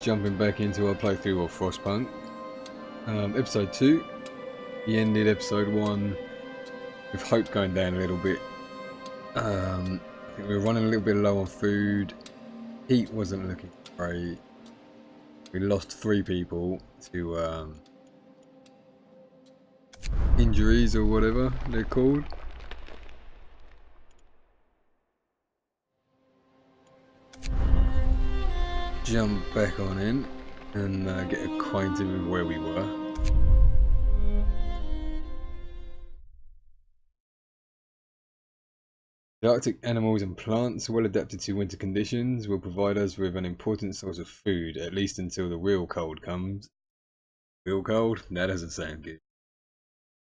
Jumping back into our playthrough of Frostpunk. Episode 2. We ended episode 1 with hope going down a little bit. I think we were running a little bit low on food. Heat wasn't looking great. We lost 3 people to injuries or whatever they're called. Jump back on in and get acquainted with where we were. The Arctic animals and plants, well adapted to winter conditions, will provide us with an important source of food, at least until the real cold comes. Real cold? That doesn't sound good.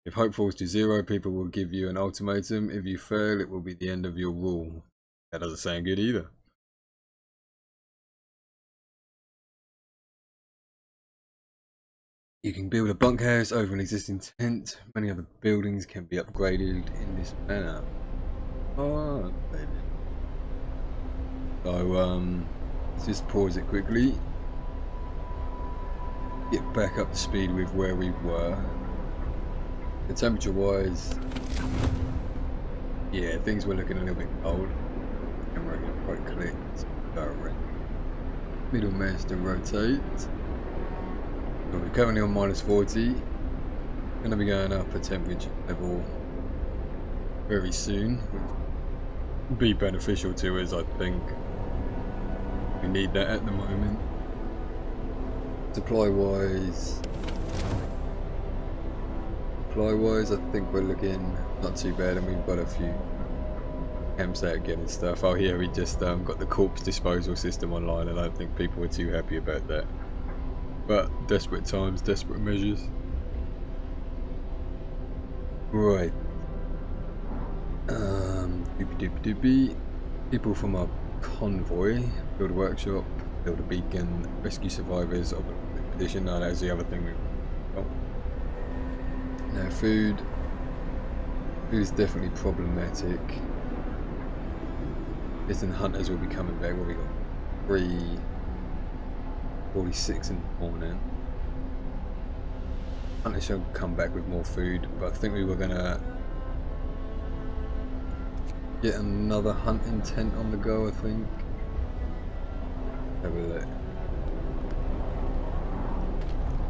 If hope falls to 0, people will give you an ultimatum. If you fail, it will be the end of your rule. That doesn't sound good either. You can build a bunkhouse over an existing tent. Many other buildings can be upgraded in this manner. Oh, baby. So, let's just pause it quickly. Get back up to speed with where we were. The temperature wise, yeah, things were looking a little bit cold. Camera get right click, direct. Middle mouse to rotate. So we're currently on -40. Going to be going up a temperature level very soon, which will be beneficial to us, I think. We need that at the moment. Supply wise, I think we're looking not too bad, and we've got a few camps out getting stuff. Oh yeah, we just got the corpse disposal system online, and I don't think people were too happy about that. But desperate times, desperate measures. Right. Doopy. People from our convoy, build a workshop, build a beacon, rescue survivors of an expedition. No, that's the other thing we got. Now food. Food is definitely problematic. Distant hunters will be coming back. What we got? 3:46 in the morning. Hunters shall come back with more food, but I think we were gonna get another hunting tent on the go, I think. Have a look.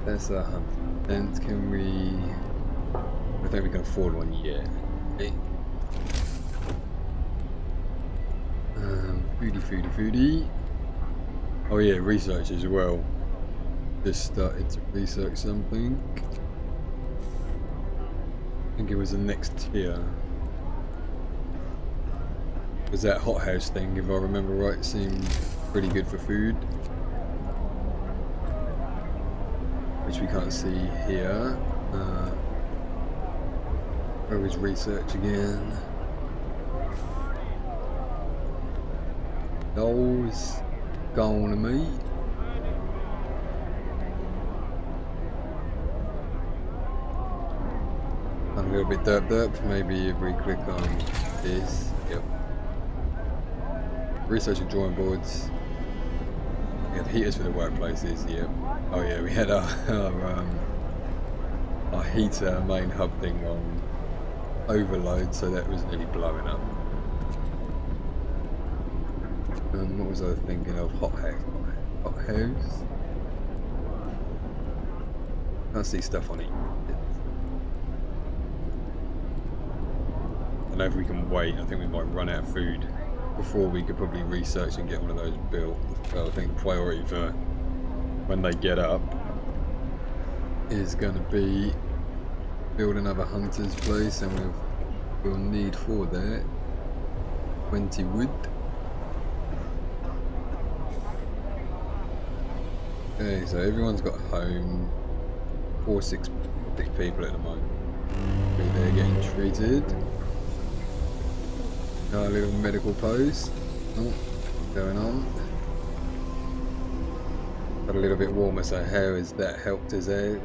That's a hunting tent. Can we... I think we can afford one yet. Okay. Foodie. Oh yeah, research as well. Just started to research something. I think it was the next tier. It was that hothouse thing, if I remember right, seemed pretty good for food. Which we can't see here. Where was research again? Those gone to me. I'm a little bit derp. Maybe if we click on this. Yep. Research and drawing boards. We have heaters for the workplaces. Yep. Oh yeah, we had our heater main hub thing on overload, so that was nearly blowing up. What was I thinking of? Hothouse. Can't see stuff on it. I don't know if we can wait. I think we might run out of food before we could probably research and get one of those built. So I think priority for when they get up is going to be build another hunter's place, and we'll need for that 20 wood. Okay, so everyone's got home. 6 people at the moment. They're getting treated. Our little medical post. Oh, what's going on? Got a little bit warmer, so how has that helped us out?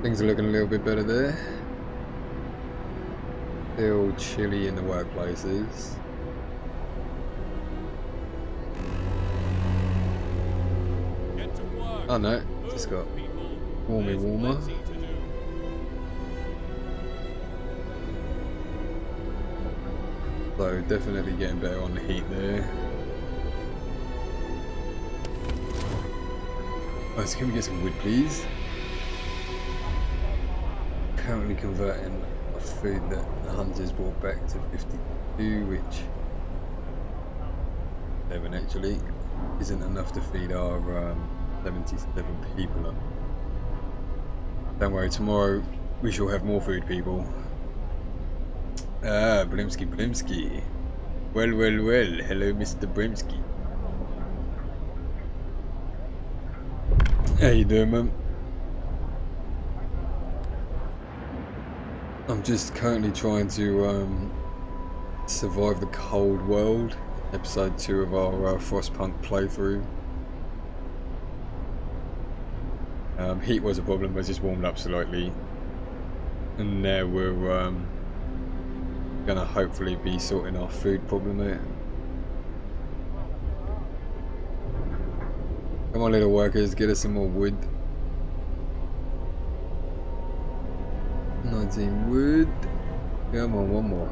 Things are looking a little bit better there. Still chilly in the workplaces. Oh no, just got warmer. So definitely getting better on the heat there. Oh, so can we get some wood, please? Currently converting a food that the hunters brought back to 52, which 11 actually isn't enough to feed our 77 people up. Don't worry, tomorrow we shall have more food, people. Ah, Blimsky. Well. Hello, Mr. Brimsky. How you doing, man? I'm just currently trying to survive the cold world. Episode 2 of our Frostpunk playthrough. Heat was a problem, but it's just warmed up slightly. And now we're gonna hopefully be sorting our food problem out. Come on, little workers, get us some more wood. 19 wood. Come on, one more.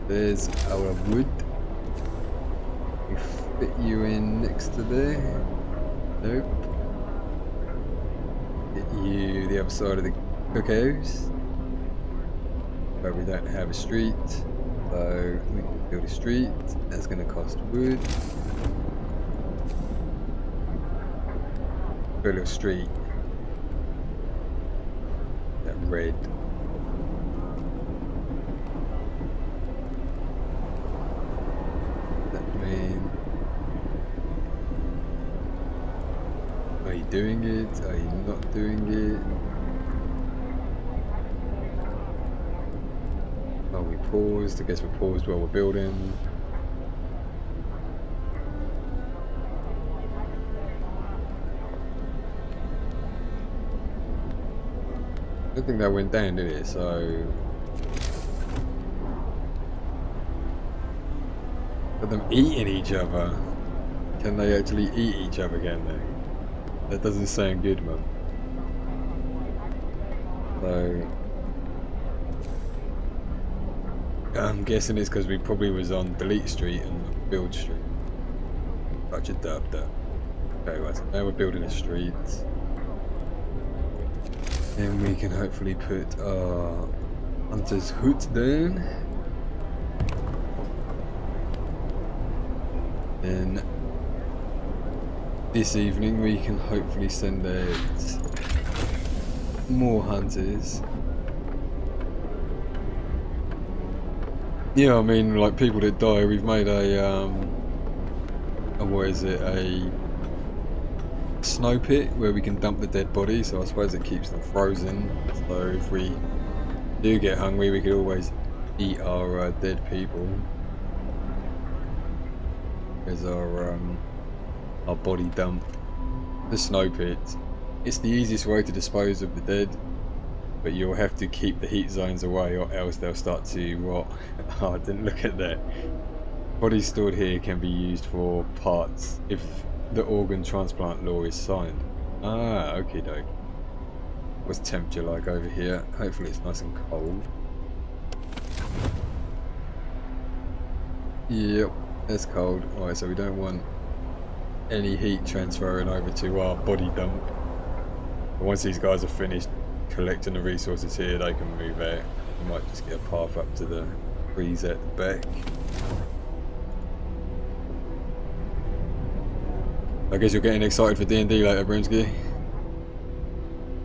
There's our wood. We fit you in next to there. Nope. Get you the other side of the cookhouse. But we don't have a street, so we can build a street. That's going to cost wood. Build a street. That red. That mean? Are you doing it? Are you not doing it? Oh, we paused. I guess we paused while we're building. I don't think that went down, did it? So are them eating each other? Can they actually eat each other again though? That doesn't sound good, man. So I'm guessing it's because we probably was on Delete Street and Build Street. Such a dub. Okay, well, so now we're building a street. And we can hopefully put our hunter's hut down. Then this evening we can hopefully send out more hunters. Yeah, I mean, like people that die, we've made a what is it, a snow pit where we can dump the dead bodies, so I suppose it keeps them frozen. So if we do get hungry, we could always eat our dead people. There's our body dump. The snow pit. It's the easiest way to dispose of the dead, but you'll have to keep the heat zones away or else they'll start to rot. Oh, I didn't look at that. Bodies stored here can be used for parts if the organ transplant law is signed. Ah, okie doke. What's temperature like over here? Hopefully it's nice and cold. Yep, that's cold. Alright, so we don't want any heat transferring over to our body dump. But once these guys are finished collecting the resources here, they can move out. We might just get a path up to the trees at the back. I guess you're getting excited for D&D later, Brimsky.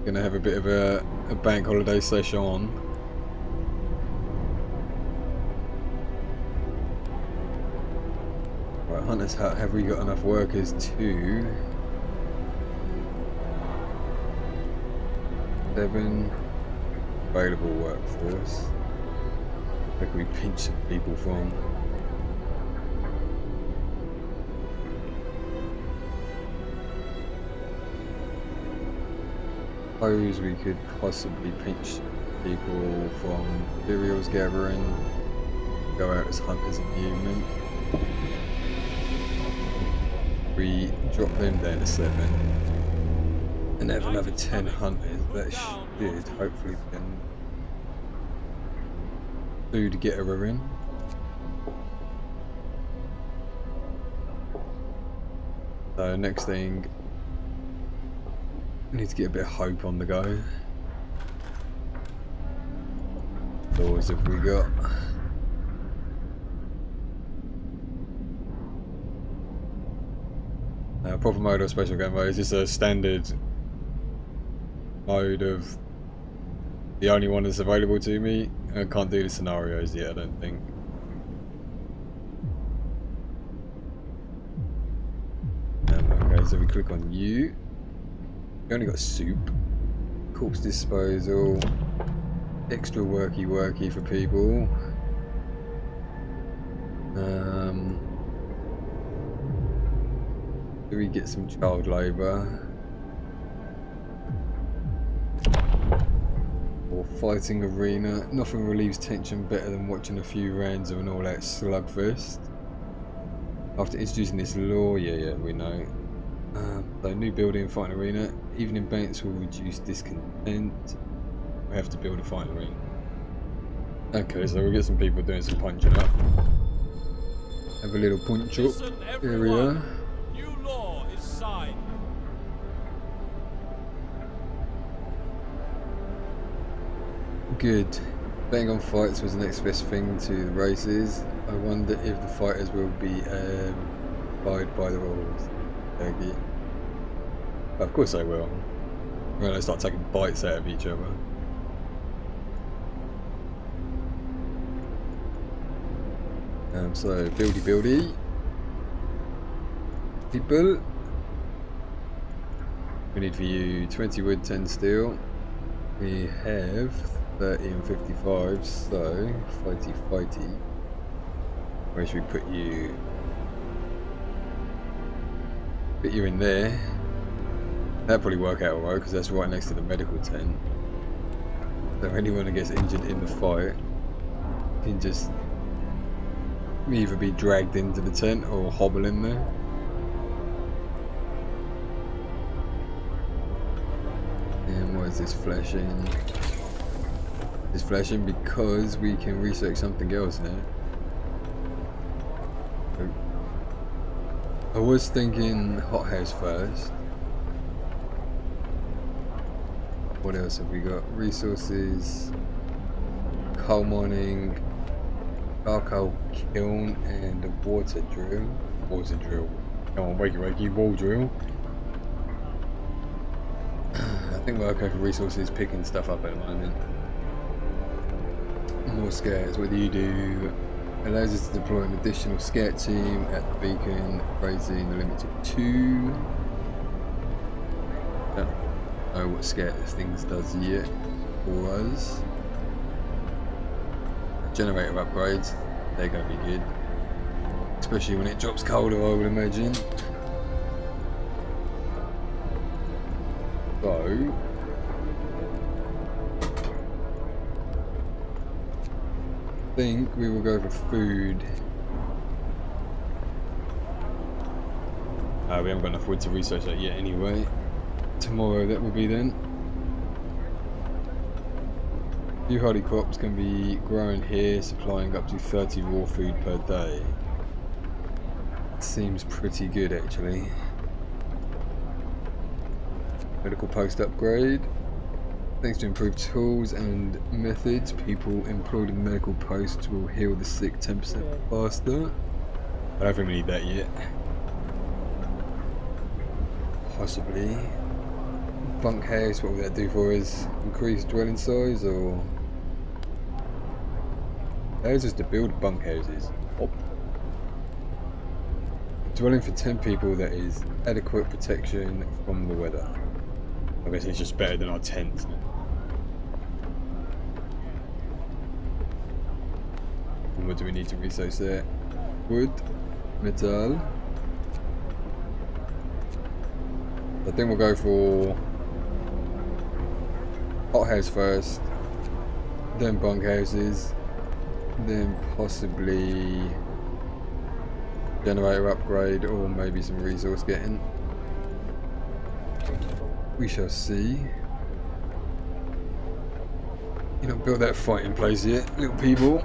Gonna have a bit of a bank holiday session. Right, Hunter's Hut, have we got enough workers to... 7 available workforce. Where can we pinch some people from? Suppose we could possibly pinch people from materials gathering, go out as hunters in the evening. we drop them down to 7 and have another 10 hunters, that should hopefully be food getter in. So next thing, we need to get a bit of hope on the go. Doors have we got? Proper mode or special game mode is just a standard mode of the only one that's available to me. I can't do the scenarios yet, I don't think. Okay, so we click on you. We only got soup, corpse disposal, extra worky for people. Do we get some child labour? Or fighting arena. Nothing relieves tension better than watching a few rounds of an all-out slugfest. After introducing this law, yeah, we know. So new building, fighting arena. Evening banks will reduce discontent. We have to build a fighting arena. Okay, so we'll get some people doing some punching up. Have a little punch up area. Good. Betting on fights was the next best thing to the races. I wonder if the fighters will be abide by the rules. Okay. Of course they will. We're going to start taking bites out of each other. So buildy. People. We need for you 20 wood, 10 steel. We have 30 and 55, so fighty. Where should we put you? Put you in there. That'll probably work out alright because that's right next to the medical tent. So if anyone gets injured in the fight, can just either be dragged into the tent or hobble in there. And what is this flashing? It's flashing because we can research something else now. I was thinking hothouse first. What else have we got? Resources, coal mining, charcoal kiln, and a water drill. Come on, wakey, wall drill. I think we're okay for resources, picking stuff up at the moment. More scouts, what do? Allows us to deploy an additional scout team at the beacon, raising the limit to 2. Don't know what scout this thing does yet for us. Generator upgrades, they're going to be good. Especially when it drops colder, I would imagine. So I think we will go for food. We haven't got enough wood to research that yet anyway. Tomorrow that will be then. Few hardy crops can be grown here, supplying up to 30 raw food per day. Seems pretty good actually. Medical post upgrade. Thanks to improved tools and methods, people employed in the medical posts will heal the sick 10% faster. I don't think we need that yet. Possibly. Bunkhouse, what will that do for us? Increase dwelling size or? Allows us to build bunkhouses. Oh. Dwelling for 10 people that is adequate protection from the weather. I guess it's just better than our tents. And what do we need to research there? Wood, metal. I think we'll go for hothouse first, then bunkhouses, then possibly generator upgrade or maybe some resource getting. We shall see. You not built that fighting place yet, little people.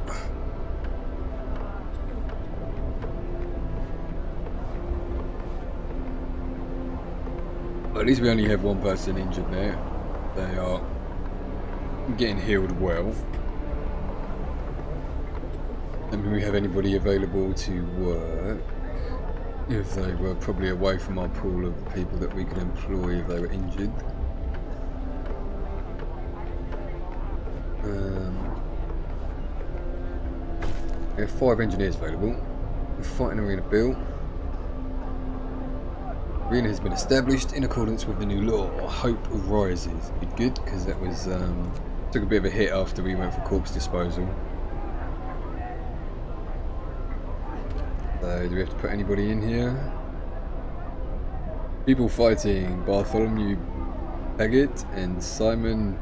Well, at least we only have one person injured now. They are getting healed well. And do we have anybody available to work? If they were probably away from our pool of people that we could employ if they were injured. We have 5 engineers available. The fighting arena built. Arena has been established in accordance with the new law. Hope rises. Good, because that was took a bit of a hit after we went for corpse disposal. So, do we have to put anybody in here? People fighting: Bartholomew Paget and Simon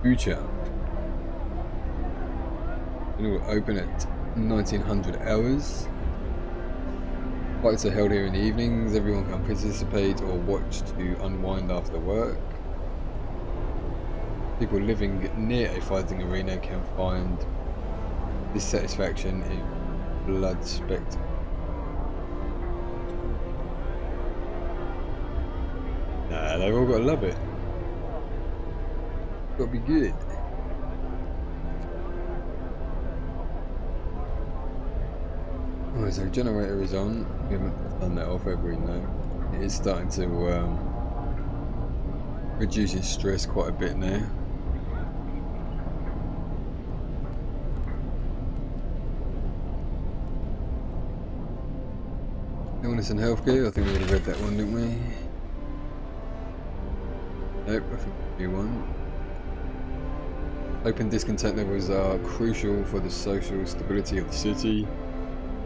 Buchamp. It will open at 1900 hours. Fights are held here in the evenings. Everyone can participate or watch to unwind after work. People living near a fighting arena can find dissatisfaction in blood spectacle. Nah, they've all got to love it. Got to be good. Oh, so generator is on. We haven't done that off, have we? No. It is starting to reduce its stress quite a bit now. Illness and healthcare. I think we would have read that one, didn't we? Nope, I think we one. Open discontent levels are crucial for the social stability of the city.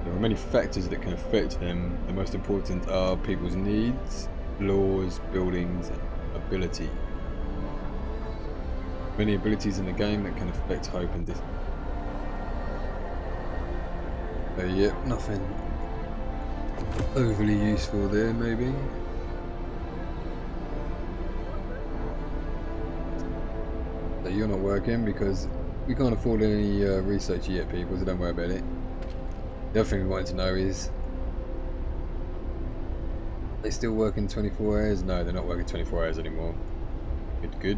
There are many factors that can affect them. The most important are people's needs, laws, buildings, and ability. Many abilities in the game that can affect hope and discontent. So yep, nothing overly useful there, maybe. So you're not working because we can't afford any research yet, people, so don't worry about it. The other thing we wanted to know is, are they still working 24 hours? No, they're not working 24 hours anymore. Good.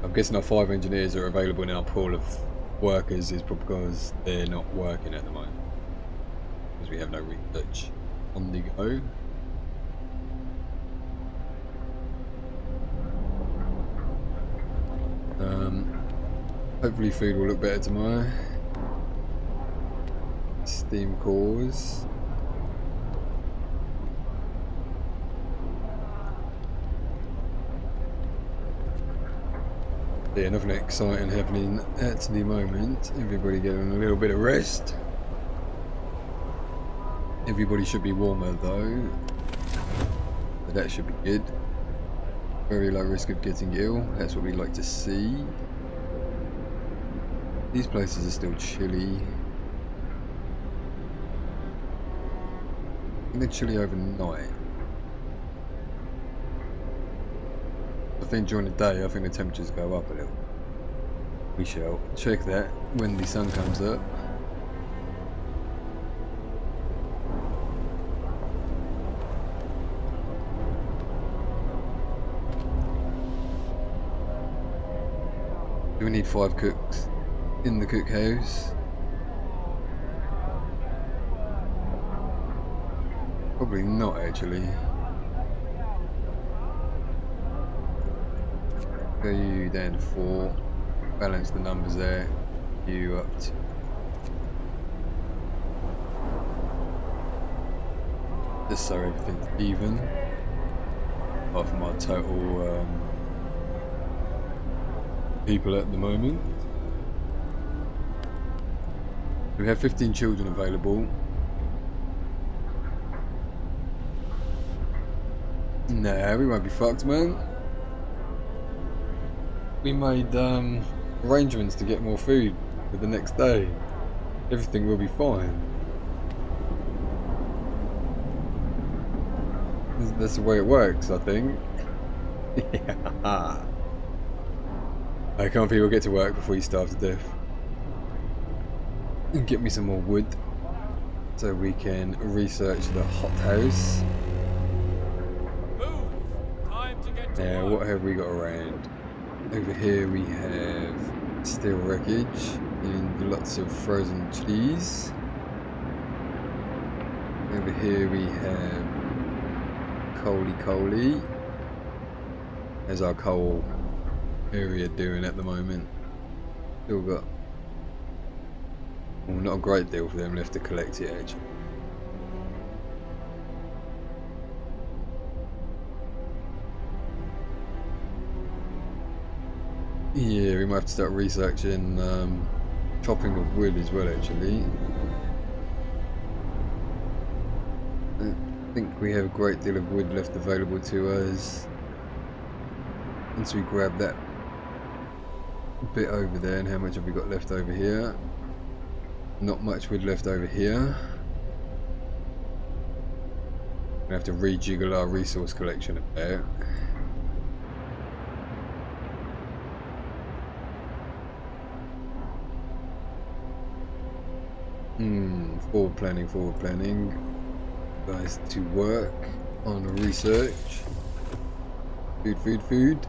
I'm guessing our 5 engineers are available in our pool of workers is because they're not working at the moment. Because we have no research on the go. Hopefully food will look better tomorrow. Steam cores. Yeah, nothing exciting happening at the moment. Everybody getting a little bit of rest. Everybody should be warmer though. But that should be good. Very low risk of getting ill. That's what we like to see. These places are still chilly. I think they're chilly overnight. I think during the day, I think the temperatures go up a little. We shall check that when the sun comes up. Do we need 5 cooks in the cookhouse? Probably not, actually. Go you down to 4. Balance the numbers there. You up to... just so everything's even. Apart from our total people at the moment. We have 15 children available. Nah, we won't be fucked, man. We made arrangements to get more food for the next day. everything will be fine. That's the way it works, I think. Yeah. I can't people get to work before you starve to death. And get me some more wood so we can research the hothouse. Now, what have we got around? Over here we have steel wreckage and lots of frozen cheese. Over here we have coaly. There's our coal area doing at the moment. Still got, well, not a great deal for them left to collect yet actually. Yeah, we might have to start researching chopping of wood as well actually. I think we have a great deal of wood left available to us. Once we grab that bit over there, and how much have we got left over here? Not much wood left over here. We have to rejiggle our resource collection a bit. Forward planning. Guys to work on research. Food.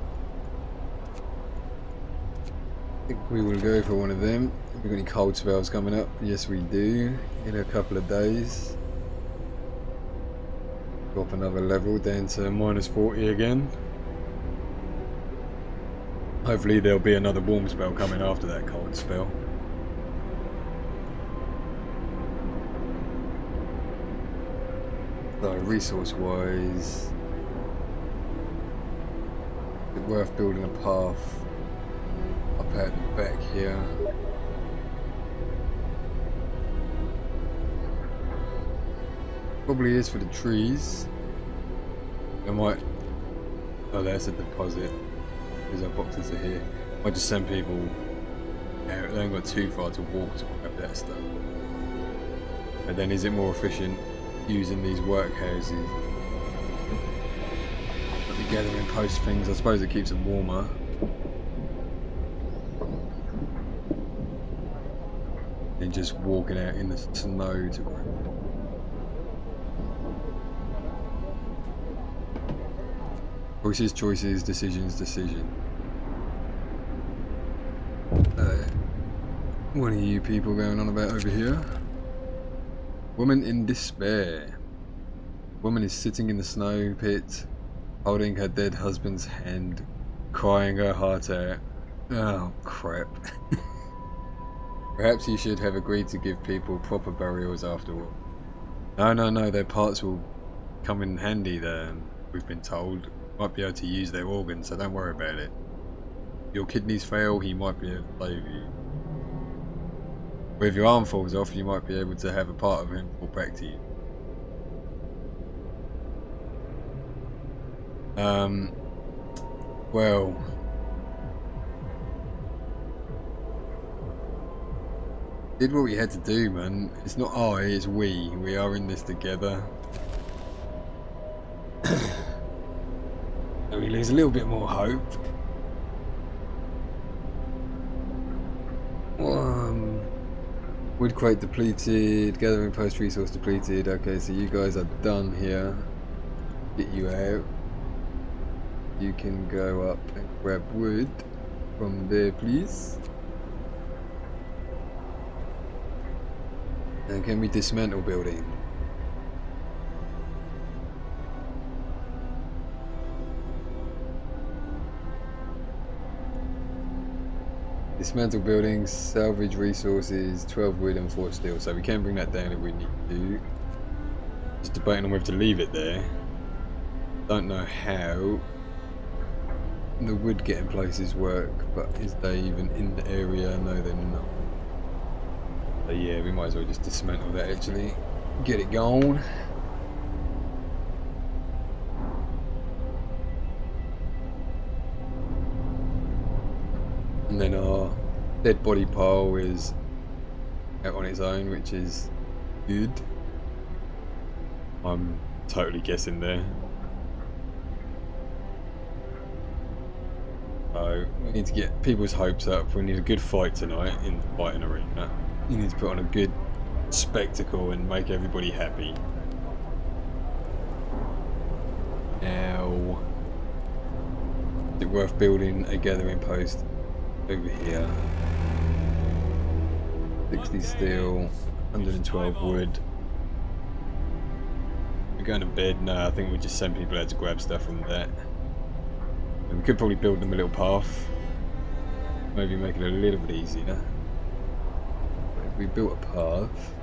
I think we will go for one of them. Have we got any cold spells coming up? Yes we do, in a couple of days. Drop another level down to -40 again. Hopefully there'll be another warm spell coming after that cold spell. So resource wise, it's worth building a path up at the back here. Probably is for the trees. I might, oh there's a deposit, because our boxes are here. I might just send people out, they ain't got too far to walk to grab that stuff. But then is it more efficient using these workhouses? Let me gathering post things, I suppose it keeps them warmer. Than just walking out in the snow to grab them. Choices, decisions. What are you people going on about over here? Woman in despair. Woman is sitting in the snow pit, holding her dead husband's hand, crying her heart out. Oh crap. Perhaps you should have agreed to give people proper burials afterward. No, their parts will come in handy there, we've been told. Might be able to use their organs, so don't worry about it. If your kidneys fail, he might be able to save you. Or if your arm falls off, you might be able to have a part of him fall back to you. Well, did what we had to do, man. It's not I, it's we. We are in this together. And we lose a little bit more hope. Wood crate depleted, gathering post resource depleted. Okay, so you guys are done here. Get you out. You can go up and grab wood from there, please. And can we dismantle building? Dismantle buildings, salvage resources, 12 wood and 4 steel. So we can bring that down if we need to. Just debating on whether to leave it there. Don't know how the wood getting places work, but is they even in the area? No, they're not. So yeah, we might as well just dismantle that actually. Get it going. And then our dead body pile is out on its own, which is good. I'm totally guessing there. So we need to get people's hopes up. We need a good fight tonight in the fighting arena. You need to put on a good spectacle and make everybody happy. Now, is it worth building a gathering post over here? 60 steel, 112 wood. We're going to bed? No, I think we just send people out to grab stuff from that. And we could probably build them a little path. Maybe make it a little bit easier. But if we built a path,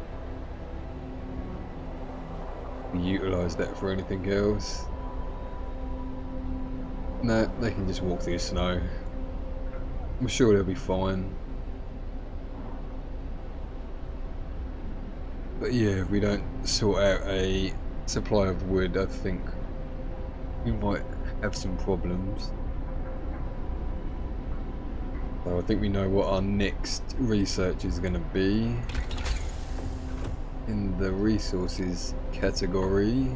we utilise that for anything else. No, they can just walk through the snow. I'm sure they'll be fine. But yeah, if we don't sort out a supply of wood, I think we might have some problems. So I think we know what our next research is going to be. In the resources category.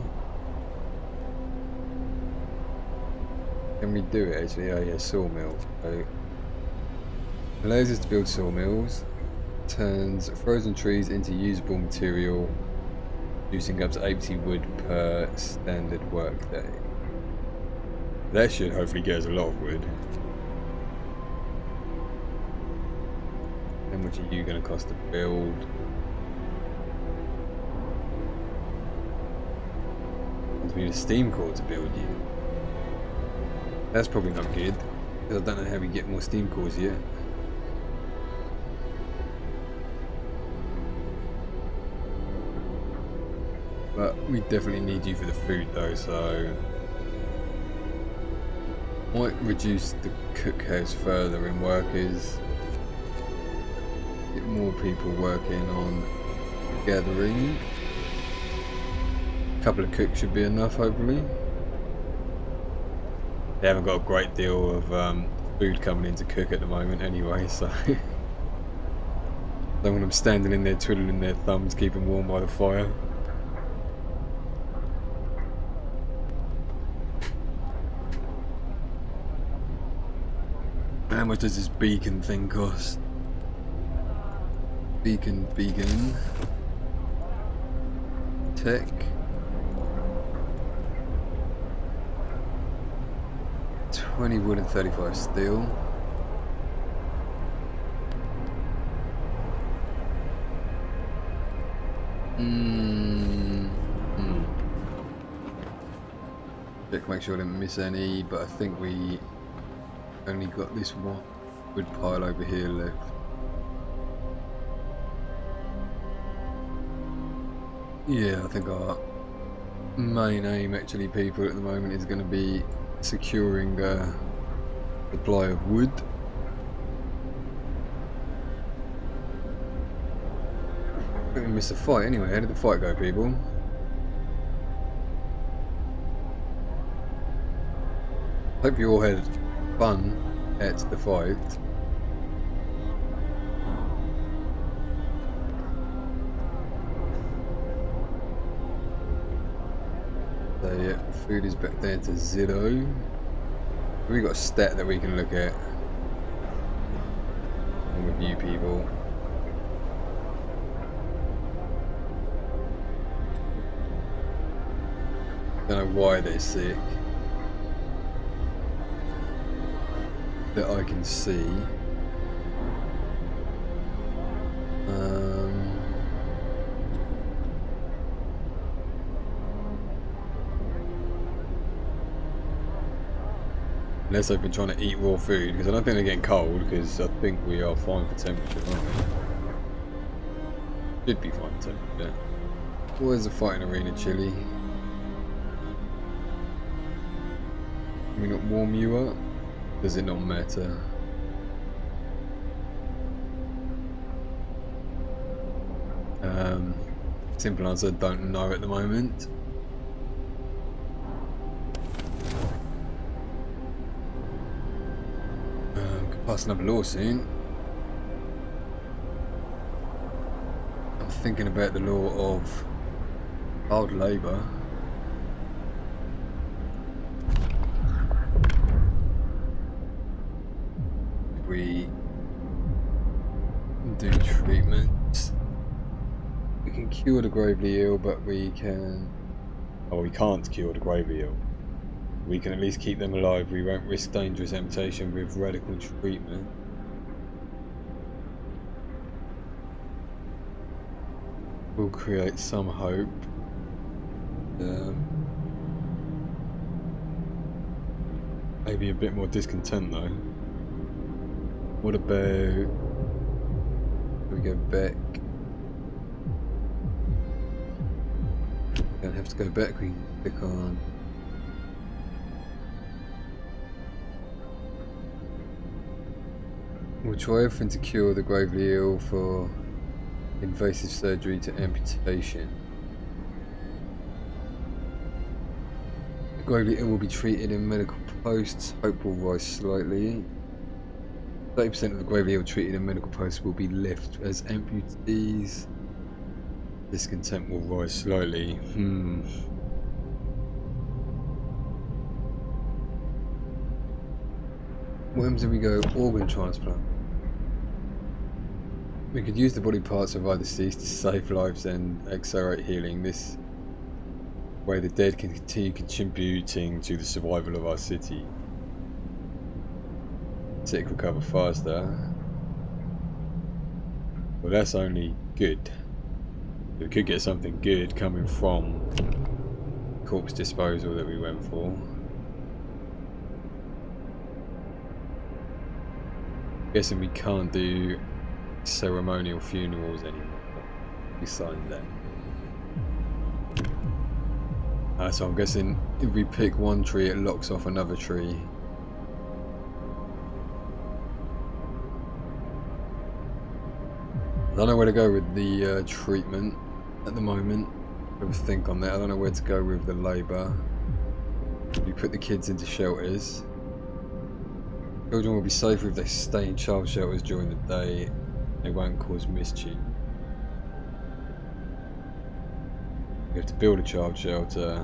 Can we do it actually? Oh yeah, sawmill. So, allows us to build sawmills. Turns frozen trees into usable material, using up to 80 wood per standard work day. That should hopefully get us a lot of wood. How much are you going to cost to build? We need a steam core to build you. That's probably not good, because I don't know how we get more steam cores yet. But we definitely need you for the food though, so might reduce the cookhouse further in workers. Get more people working on gathering. A couple of cooks should be enough, hopefully. They haven't got a great deal of food coming in to cook at the moment anyway, so don't want them standing in there twiddling their thumbs, keeping warm by the fire. How much does this beacon thing cost? Beacon. Tech. 20 wood and 35 steel. Check, make sure I didn't miss any, but I think we only got this one wood pile over here left. Yeah, I think our main aim actually, people, at the moment is going to be securing a supply of wood. I think we missed a fight anyway. How did the fight go, people? Hope you all had fun at the fight. So yeah, food is back down to 0. We've got a stat that we can look at and review people. Don't know why they're sick. That I can see. Unless they've been trying to eat raw food, because I don't think they're getting cold, because I think we are fine for temperature, aren't we? Should be fine for temperature. Where's the fighting arena chili? Can we not warm you up? Does it not matter? Simple answer, don't know at the moment. Could pass another law soon. thinking about the law of child labour. If we do treatments, we can cure the gravely ill, but we can... Oh, we can't cure the gravely ill. We can at least keep them alive. We won't risk dangerous amputation with radical treatment. We'll create some hope. Maybe a bit more discontent though. What about... we go back? Don't have to go back, we can click on... We'll try everything to cure the gravely ill, for invasive surgery to amputation. The gravely ill will be treated in medical posts. Hope will rise slightly. 30% of the gravely ill treated in medical posts will be left as amputees. Discontent will rise slightly. Where do we go? Organ transplant. We could use the body parts of either deceased to save lives and accelerate healing. This way the dead can continue contributing to the survival of our city. Sick recover faster. Well, that's only good. We could get something good coming from Corpse disposal that we went for. Guessing we can't do ceremonial funerals anymore. We signed that. So I'm guessing if we pick one tree, it locks off another tree. I don't know where to go with the treatment at the moment. Have a think on that. I don't know where to go with the labour. We put the kids into shelters. Children will be safer if they stay in child shelters during the day. They won't cause mischief. We have to build a child shelter,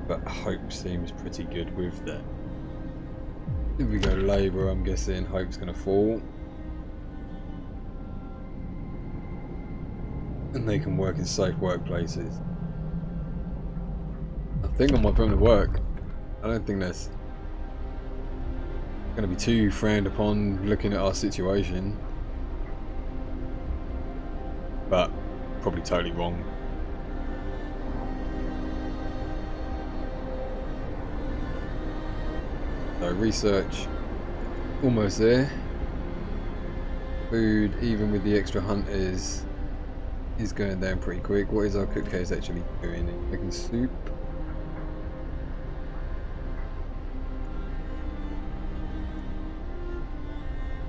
but Hope seems pretty good with that. If we go labour, I'm guessing Hope's going to fall. And they can work in safe workplaces. I think I might put them to work. I don't think that's going to be too frowned upon looking at our situation. But probably totally wrong. So research, almost there. Food, even with the extra hunters, is going down pretty quick. What is our cook case actually doing? Making soup.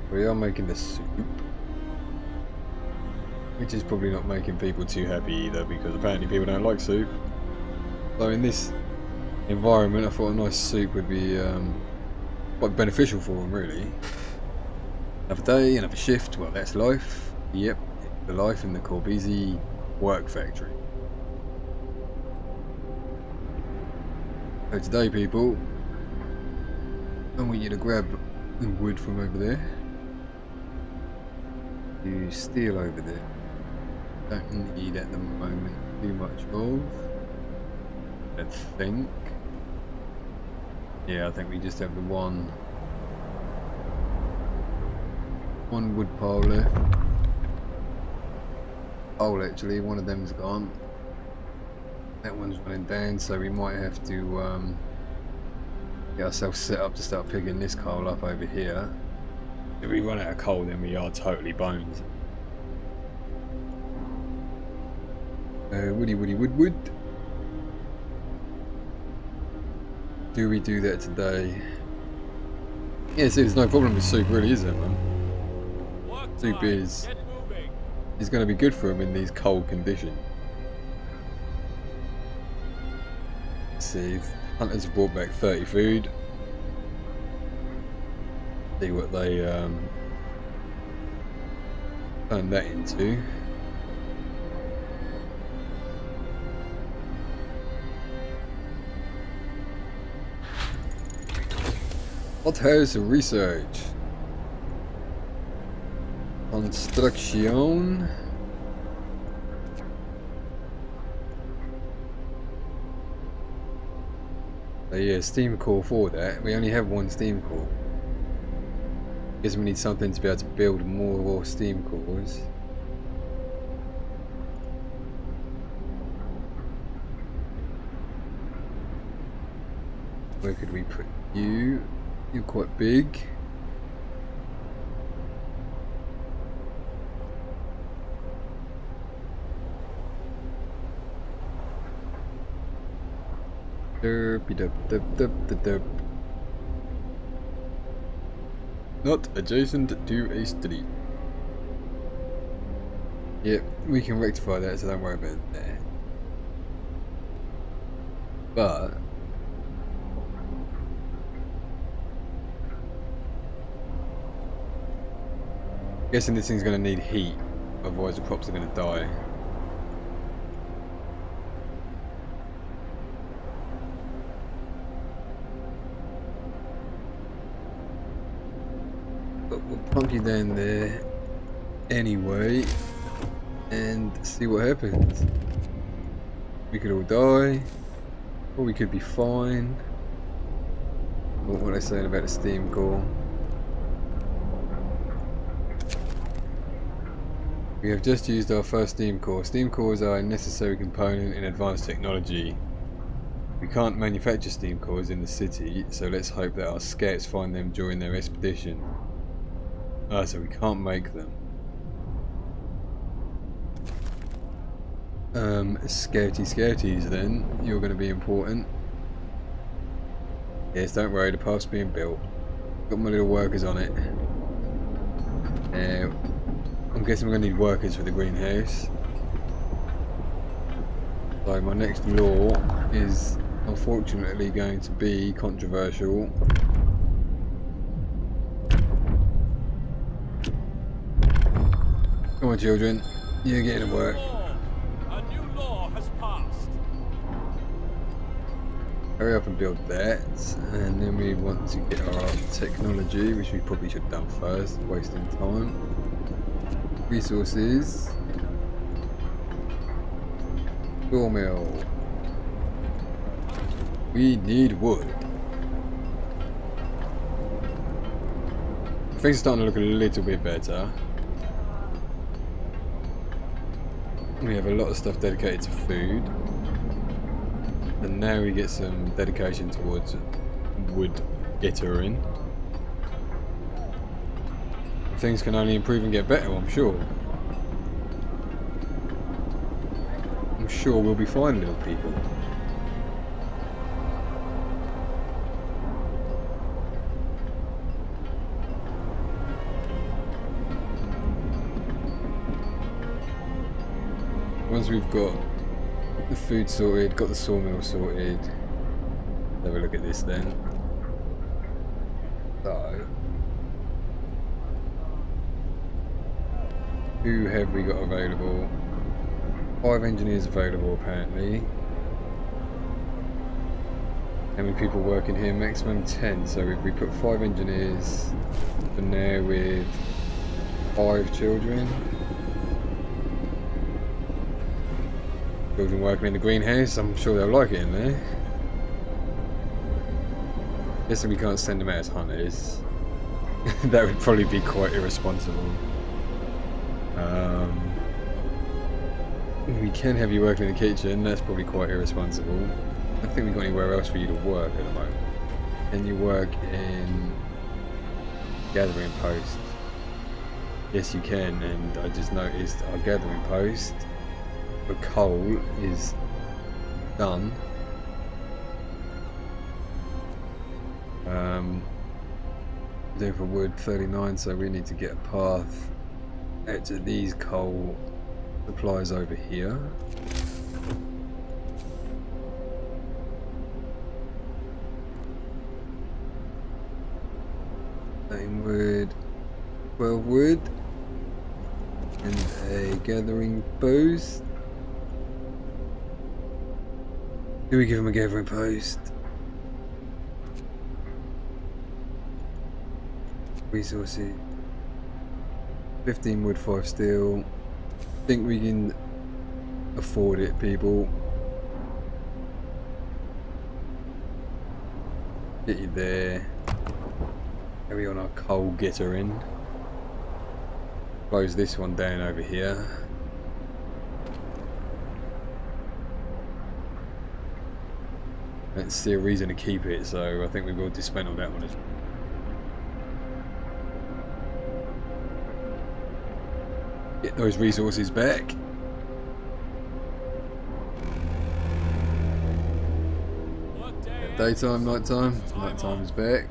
We are making the soup, which is probably not making people too happy either, because apparently people don't like soup. So in this environment, I thought a nice soup would be quite beneficial for them, really. Another day, another shift. Well, that's life. Yep, the life in the Corbisi work factory. So today, people, I want you to grab the wood from over there. You steel over there. Don't need at the moment too much of. I think. Yeah, I think we just have the one wood pile left. Oh, actually, one of them's gone. That one's running down, so we might have to get ourselves set up to start picking this coal up over here. If we run out of coal, then we are totally boned. Wood. Do we do that today? Yeah, see, there's no problem with soup, really, is there, man? Soup is going to be good for them in these cold conditions. Let's see, hunters have brought back 30 food. See what they turn that into. Hothouse research. Construction. So yeah, steam core for that. We only have one steam core. Guess we need something to be able to build more steam cores. Where could we put you? You're quite big. Derpy derp derp derp derp derp. Not adjacent to a street. Yep, we can rectify that, so don't worry about that. But guessing this thing's going to need heat, otherwise the crops are going to die. But we'll plunk you down there anyway and see what happens. We could all die, or we could be fine. What are they saying about the steam core? We have just used our first steam core. Steam cores are a necessary component in advanced technology. We can't manufacture steam cores in the city, so let's hope that our scouts find them during their expedition. Ah, so we can't make them. Scouties then. You're going to be important. Yes, don't worry, the path's being built. Got my little workers on it. I'm guessing we're going to need workers for the greenhouse. So my next law is unfortunately going to be controversial. Come on children, you're getting to work. A new law has passed. Hurry up and build that, and then we want to get our technology, which we probably should have done first, wasting time. Resources. Sawmill. We need wood. Things are starting to look a little bit better. We have a lot of stuff dedicated to food. And now we get some dedication towards wood gettering. Things can only improve and get better, I'm sure. I'm sure we'll be fine, little people. Once we've got the food sorted, got the sawmill sorted, let's have a look at this then. So, who have we got available? 5 engineers available apparently. How many people working here? Maximum 10. So if we put 5 engineers in there with 5 children. Children working in the greenhouse, I'm sure they'll like it in there. Guessing we can't send them out as hunters. That would probably be quite irresponsible. We can have you working in the kitchen, that's probably quite irresponsible. I don't think we've got anywhere else for you to work at the moment. Can you work in gathering post? Yes you can, and I just noticed our gathering post for coal is done. There for wood 39, so we need to get a path out to these coal supplies over here. Same wood, 12 wood, and a gathering post. Do we give him a gathering post? Resources. 15 wood, 5 steel. Think we can afford it, people. Get you there. Carry on our coal getter in. Close this one down over here. Let's see a reason to keep it, so I think we will dismantle that one as well. Get those resources back. Daytime, nighttime. Nighttime is back.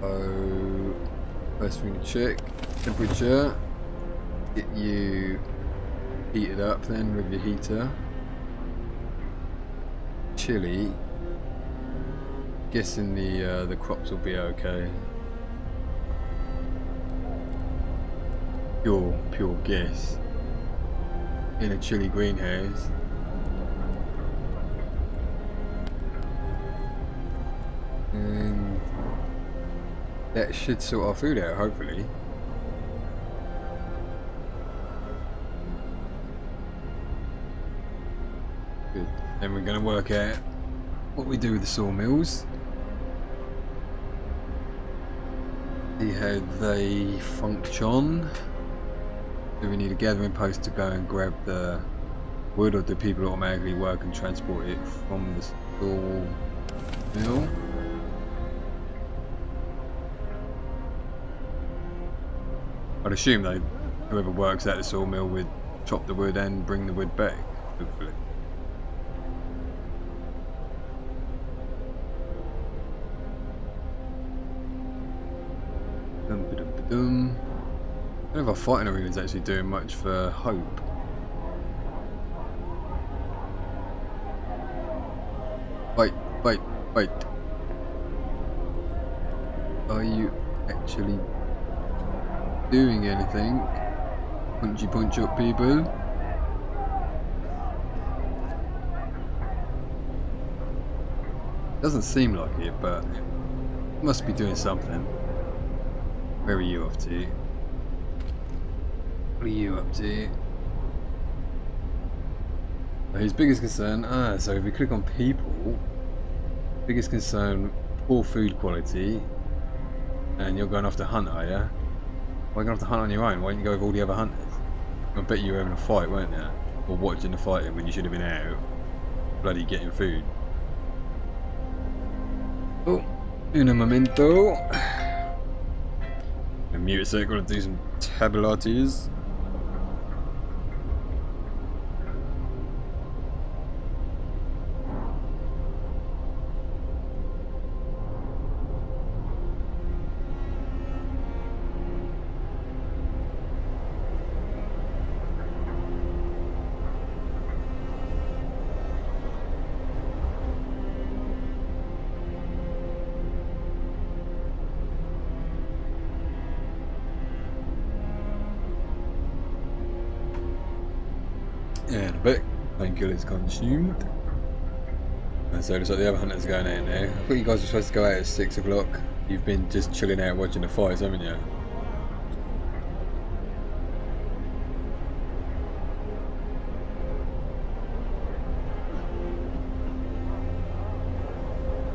So, first thing to check, temperature. Get you heated up then with your heater. Chilly. Guessing the crops will be okay. Pure guess. In a chilly greenhouse. And that should sort our food out, hopefully. Good. Then we're going to work out what we do with the sawmills. See how they function. Do we need a gathering post to go and grab the wood, or do people automatically work and transport it from the sawmill? I'd assume though, whoever works at the sawmill would chop the wood and bring the wood back, hopefully. I don't know if our fighting arena is actually doing much for hope. Wait. Are you actually doing anything? Punch up people. Doesn't seem like it, but it must be doing something. Where are you off to? What are you up to? His biggest concern, so if we click on people, biggest concern, poor food quality, and you're going off to hunt, are you? Why are you going off to hunt on your own? Why didn't you go with all the other hunters? I bet you were having a fight, weren't you? Or watching the fighting when you should have been out, bloody getting food. Oh, un momento. Mute a sec, gotta do some tabulates. And a bit. Painkiller is consumed. And so it looks like the other hunter's going out now. I thought you guys were supposed to go out at 6 o'clock. You've been just chilling out watching the fights, haven't you?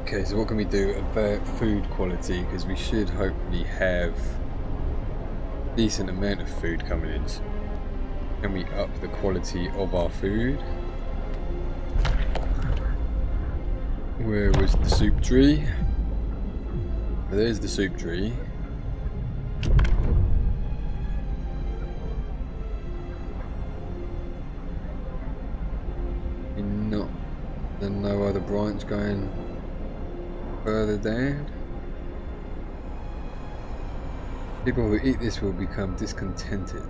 Okay, so what can we do about food quality? Because we should hopefully have a decent amount of food coming in. Can we up the quality of our food? Where was the soup tree? There's the soup tree. Not, there's no other branch going further down. People who eat this will become discontented.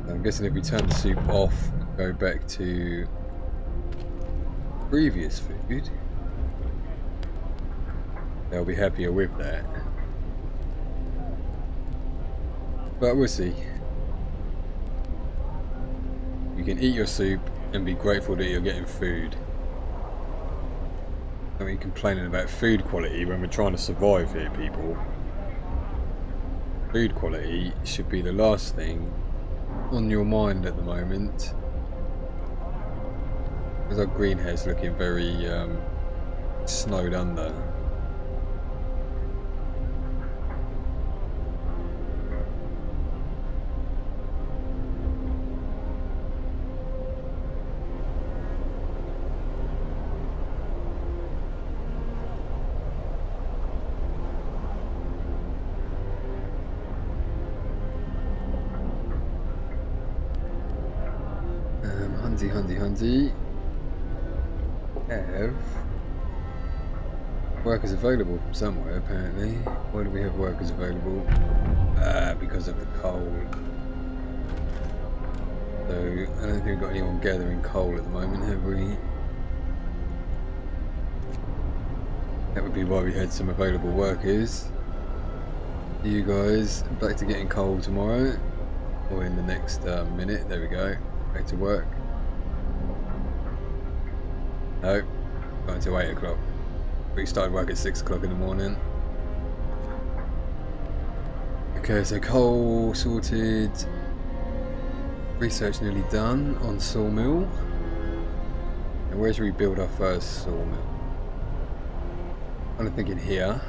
I'm guessing if we turn the soup off and go back to previous food, they'll be happier with that. But we'll see. You can eat your soup and be grateful that you're getting food. I mean, complaining about food quality when we're trying to survive here, people. Food quality should be the last thing on your mind at the moment. Because our greenhouse looking very snowed under. Hunty. Have workers available from somewhere, apparently. Why do we have workers available? Because of the coal. So, I don't think we've got anyone gathering coal at the moment, have we? That would be why we had some available workers. You guys, back to getting coal tomorrow. Or in the next minute. There we go. Back to work. No, not until 8 o'clock. We started work at 6 o'clock in the morning. Okay, so coal sorted. Research nearly done on sawmill. And where should we build our first sawmill? I'm thinking here.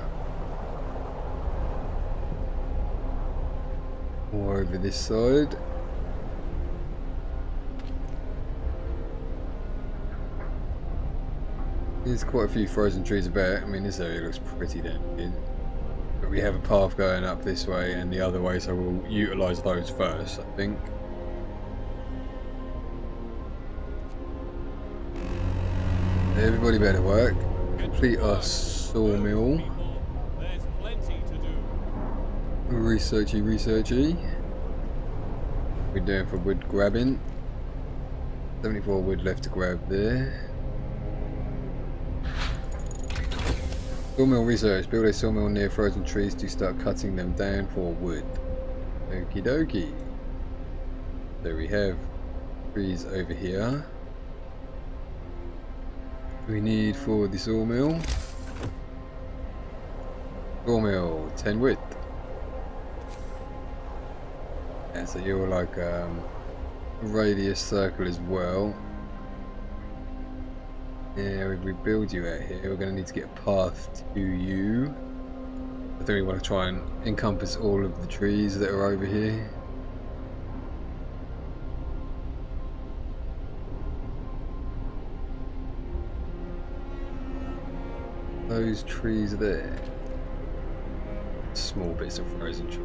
Or over this side. There's quite a few frozen trees about. I mean, this area looks pretty damn good. But we have a path going up this way and the other way, so we'll utilise those first, I think. Everybody better work. Complete our sawmill. There's plenty to do. Researchy. We're doing for wood grabbing. 74 wood left to grab there. Sawmill research. Build a sawmill near frozen trees to start cutting them down for wood. Okie dokie. There we have trees over here. We need for the sawmill. Sawmill, 10 wood. Yeah, so you're like a radius circle as well. Yeah, if we build you out here, we're going to need to get a path to you. I think we want to try and encompass all of the trees that are over here. Those trees there. Small bits of frozen tree.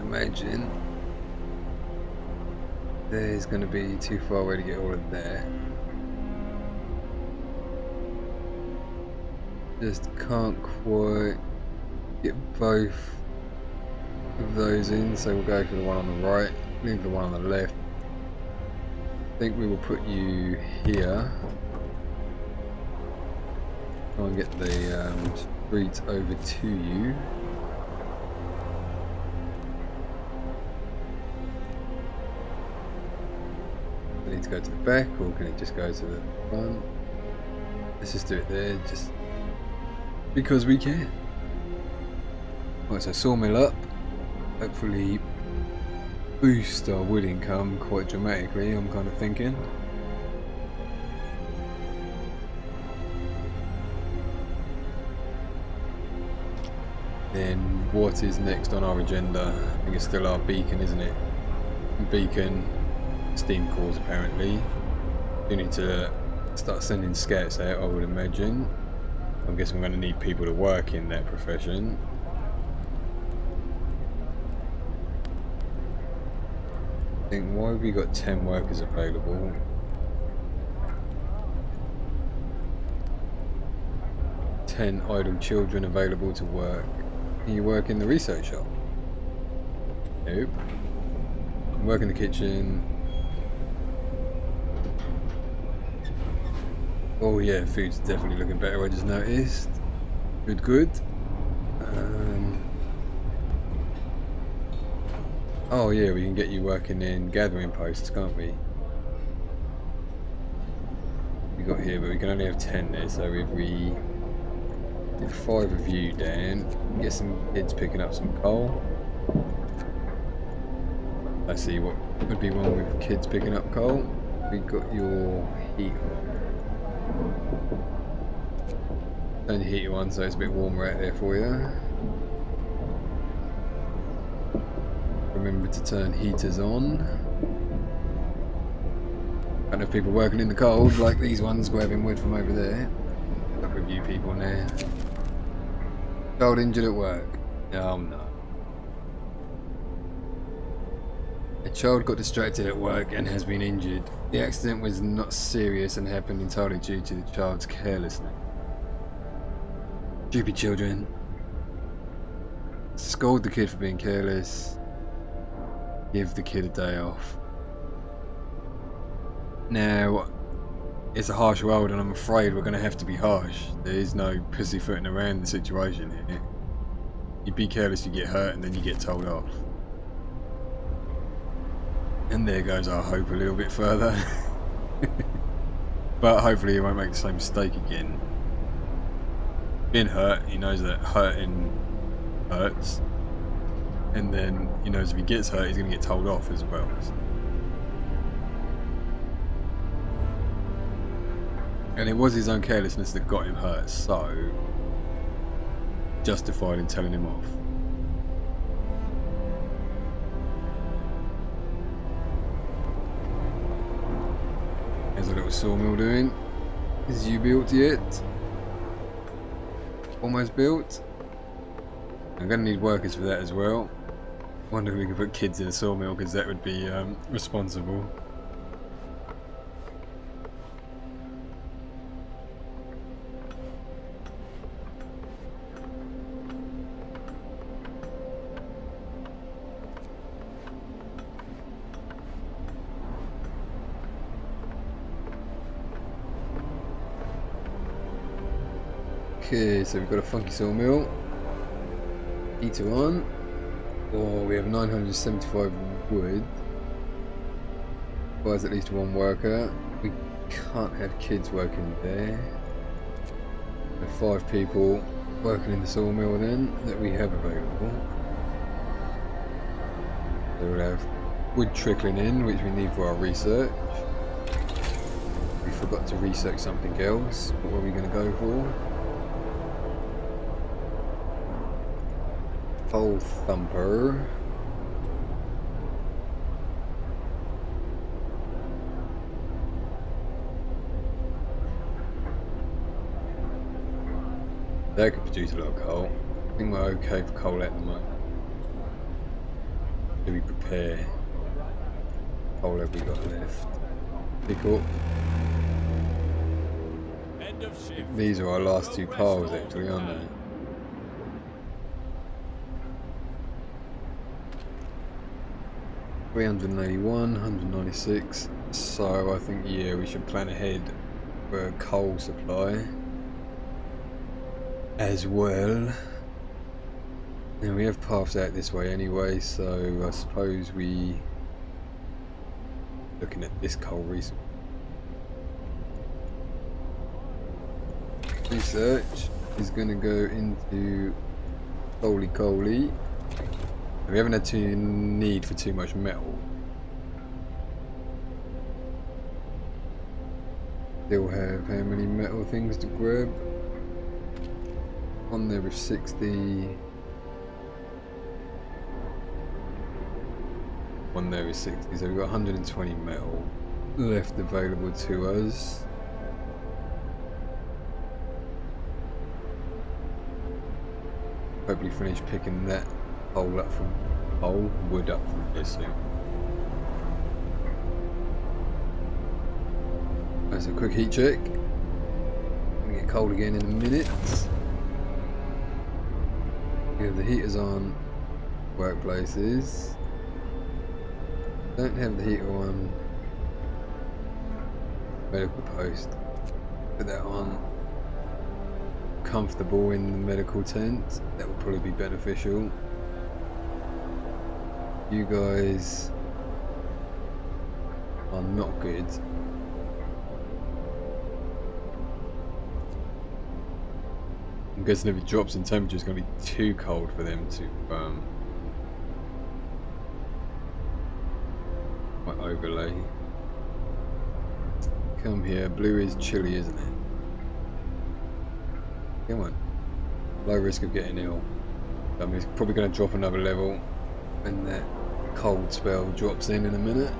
Imagine there's going to be too far away to get all of that. Just can't quite get both of those in, so we'll go for the one on the right, leave the one on the left. I think we will put you here. Try and get the street over to you. I need to go to the back, or can it just go to the front? Let's just do it there, just because we can. Right, so sawmill up. Hopefully boost our wood income quite dramatically, I'm kind of thinking. Then what is next on our agenda? I think it's still our beacon, isn't it? Beacon, steam cores apparently. We need to start sending scouts out, I would imagine. I'm guessing we're going to need people to work in that profession. I think, why have we got 10 workers available? 10 idle children available to work. Can you work in the research shop? Nope. Work in the kitchen. Oh yeah, food's definitely looking better, I just noticed. Good. Oh yeah, we can get you working in gathering posts, can't we? here, but we can only have 10 there, so if we get 5 of you down, get some kids picking up some coal. I see what would be one with kids picking up coal. We got your heat on. Turn your heater on so it's a bit warmer out there for you. Remember to turn heaters on. Kind of people working in the cold, like these ones grabbing wood from over there. Up with you people now. Child injured at work. Oh no. A child got distracted at work and has been injured. The accident was not serious and happened entirely due to the child's carelessness. Stupid children. Scold the kid for being careless. Give the kid a day off. Now, it's a harsh world and I'm afraid we're going to have to be harsh. There is no pussyfooting around the situation here. You be careless, you get hurt, and then you get told off. And there goes our hope a little bit further. But hopefully he won't make the same mistake again. Being hurt, he knows that hurting hurts. And then he knows if he gets hurt, he's going to get told off as well. And it was his own carelessness that got him hurt, so justified in telling him off. There's a little sawmill doing. Is you built yet? Almost built. I'm going to need workers for that as well. Wonder if we could put kids in a sawmill, because that would be responsible. Okay, so we've got a funky sawmill. Heater on. Or we have 975 wood. Requires at least one worker. We can't have kids working there. There are 5 people working in the sawmill then that we have available. So we'll have wood trickling in, which we need for our research. We forgot to research something else. What were we going to go for? Pole thumper. That could produce a lot of coal. I think we're okay for coal at the moment. Do we prepare? Coal have we got left? Pick up. End of shift. These are our last 2 piles actually, aren't they? $381, 196. So I think, yeah, we should plan ahead for a coal supply as well. And we have paths out this way anyway, so I suppose we looking at this coal resource. Research is going to go into Coley. We haven't had too need for too much metal. Still have how many metal things to grab? On there with 60. One there is 60, so we've got 120 metal left available to us. Hopefully finish picking that wood up from here soon. There's a quick heat check. Gonna get cold again in a minute. We have the heaters on workplaces. Don't have the heater on medical post. Put that on comfortable in the medical tent. That would probably be beneficial. You guys are not good. I'm guessing if it drops in temperature, it's going to be too cold for them to might overlay. Come here, blue is chilly, isn't it? Come on. Low risk of getting ill. I mean, it's probably going to drop another level when that cold spell drops in a minute.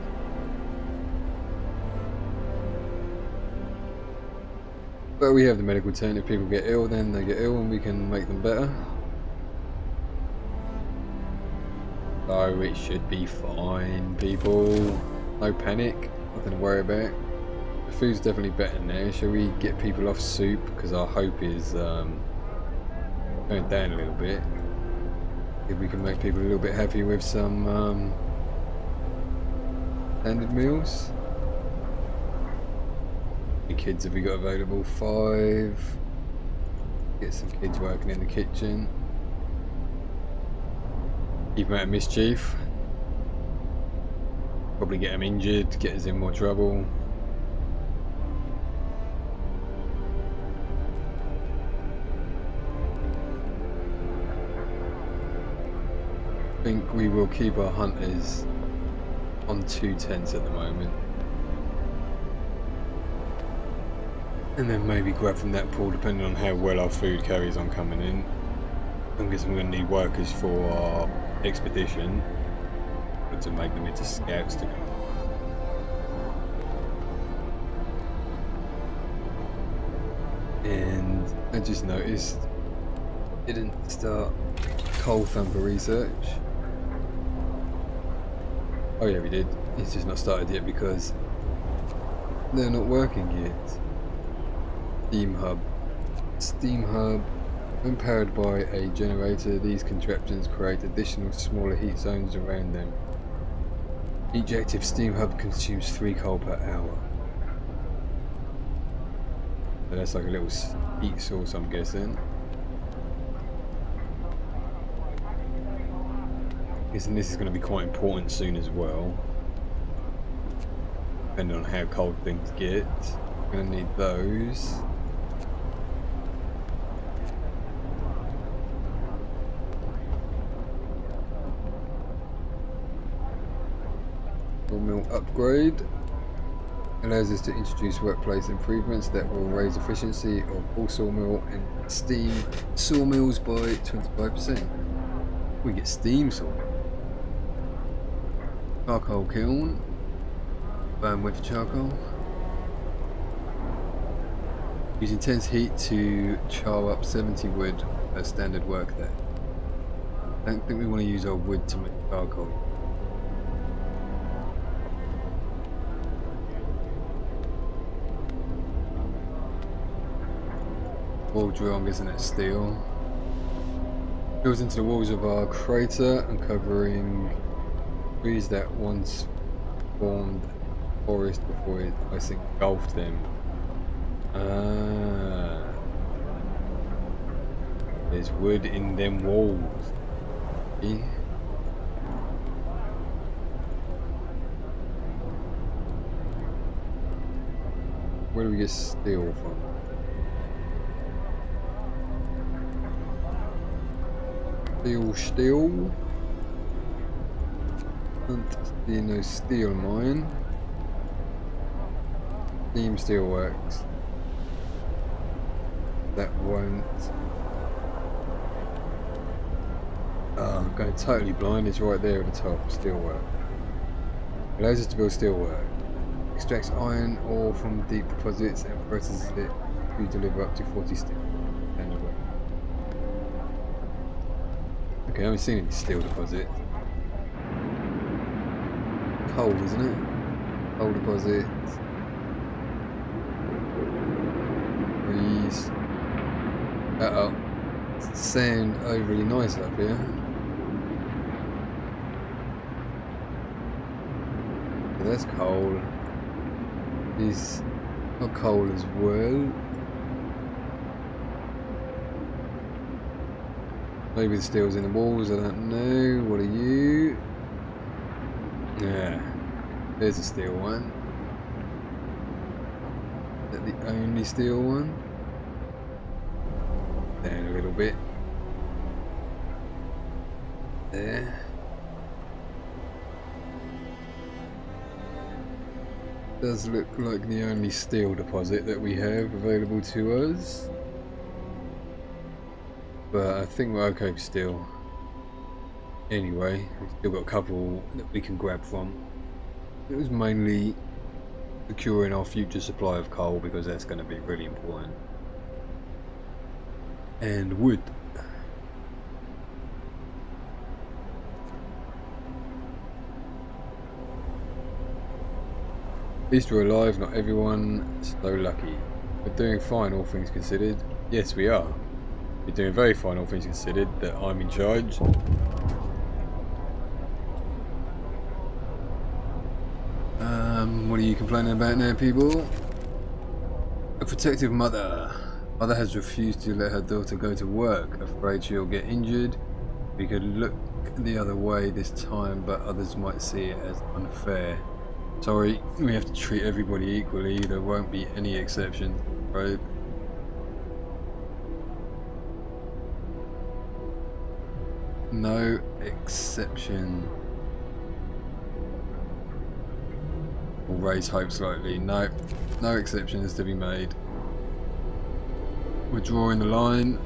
But we have the medical tent. If people get ill, then they get ill and we can make them better. So it should be fine, people. No panic, nothing to worry about. The food's definitely better now. Shall we get people off soup? Because our hope is going down a little bit. If we can make people a little bit happy with some standard meals. How many kids have we got available? 5. Get some kids working in the kitchen. Keep them out of mischief. Probably get them injured, get us in more trouble. I think we will keep our hunters on 2 tents at the moment. And then maybe grab from that pool depending on how well our food carries on coming in. I'm guessing we're going to need workers for our expedition, but to make them into scouts to go. And I just noticed didn't start coal thumper research. Oh yeah, we did. It's just not started yet because they're not working yet. Steam hub. When powered by a generator, these contraptions create additional smaller heat zones around them. Each active steam hub consumes 3 coal per hour. So that's like a little heat source, I'm guessing. Guessing this is going to be quite important soon as well. Depending on how cold things get. We're going to need those. Mill upgrade allows us to introduce workplace improvements that will raise efficiency of all sawmill and steam sawmills by 25%. We get steam sawmill. Charcoal kiln. Burn with charcoal. Use intense heat to char up 70 wood per standard work day. I don't think we want to use our wood to make charcoal. Wall drill, I'm guessing it's steel. Goes into the walls of our crater, uncovering trees that once formed a forest before it, I think, engulfed them. There's wood in them walls. See? Where do we get steel from? Steel. Don't see no steel mine. Steam steel works. That won't. Oh, I'm going totally blind. It's right there at the top. Steelwork. Allows us to build steelwork. Extracts iron ore from deep deposits and processes it to deliver up to 40 steel. Okay, I haven't seen any steel deposits. Coal, isn't it? Coal deposits. Trees. Uh-oh. Doesn't sound overly nice up here. So that's coal. These are coal as well. Maybe the steel's in the walls, I don't know. What are you? Yeah. There's a steel one. Is that the only steel one? down a little bit. There. Does look like the only steel deposit that we have available to us. But I think we're okay for steel. Anyway, we've still got a couple that we can grab from. It was mainly securing our future supply of coal because that's going to be really important. And wood. At least we're alive, not everyone so lucky. We're doing fine, all things considered. Yes, we are. We're doing very fine, all things considered, that I'm in charge. What are you complaining about now, people? A protective mother. Mother has refused to let her daughter go to work, afraid she'll get injured. We could look the other way this time, but others might see it as unfair. Sorry, we have to treat everybody equally. There won't be any exceptions, right? No exception. We'll raise hope slightly. No, no exceptions to be made. We're drawing the line.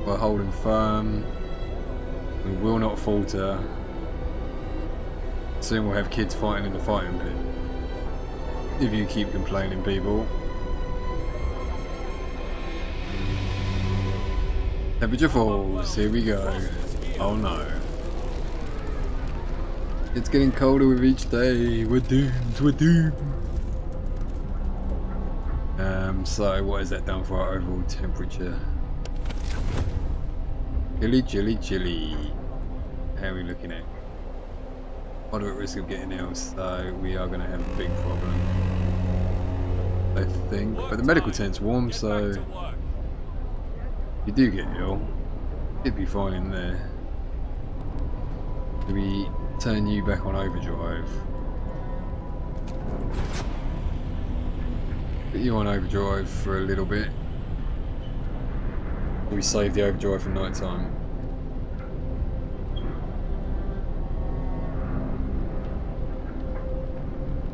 We're holding firm. We will not falter. Soon we'll have kids fighting in the fighting pit. If you keep complaining, people. Temperature falls. Here we go. Oh no. It's getting colder with each day. We're doomed. We're doomed. So what has that done for our overall temperature? Chilly, chilly, chilly. How are we looking at? Moderate risk of getting ill, so we are going to have a big problem, I think. But the medical tent's warm, so if you do get ill, it'd be fine in there. Do we turn you back on overdrive? Put you on overdrive for a little bit. We save the overdrive for night time.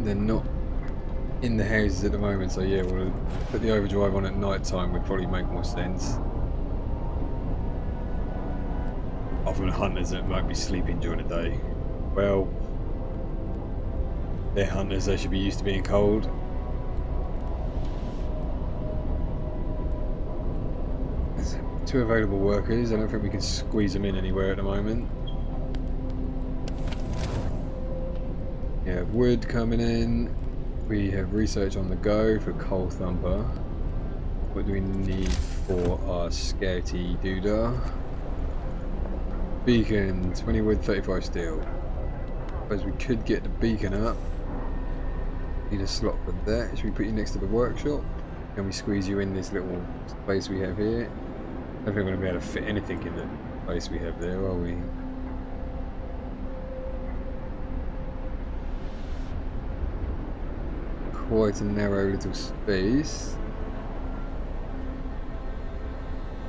They're not in the houses at the moment, so yeah, we'll put the overdrive on at night time. Would probably make more sense. Often hunters that won't be sleeping during the day. Well, they're hunters, they should be used to being cold. There's 2 available workers. I don't think we can squeeze them in anywhere at the moment. We have wood coming in. We have research on the go for coal thumper. What do we need for our scouty doodah? Beacon, 20 wood, 35 steel. Suppose we could get the beacon up. Need a slot for that. Should we put you next to the workshop? Can we squeeze you in this little space we have here? I don't think we're going to be able to fit anything in the space we have there, are we? Quite a narrow little space.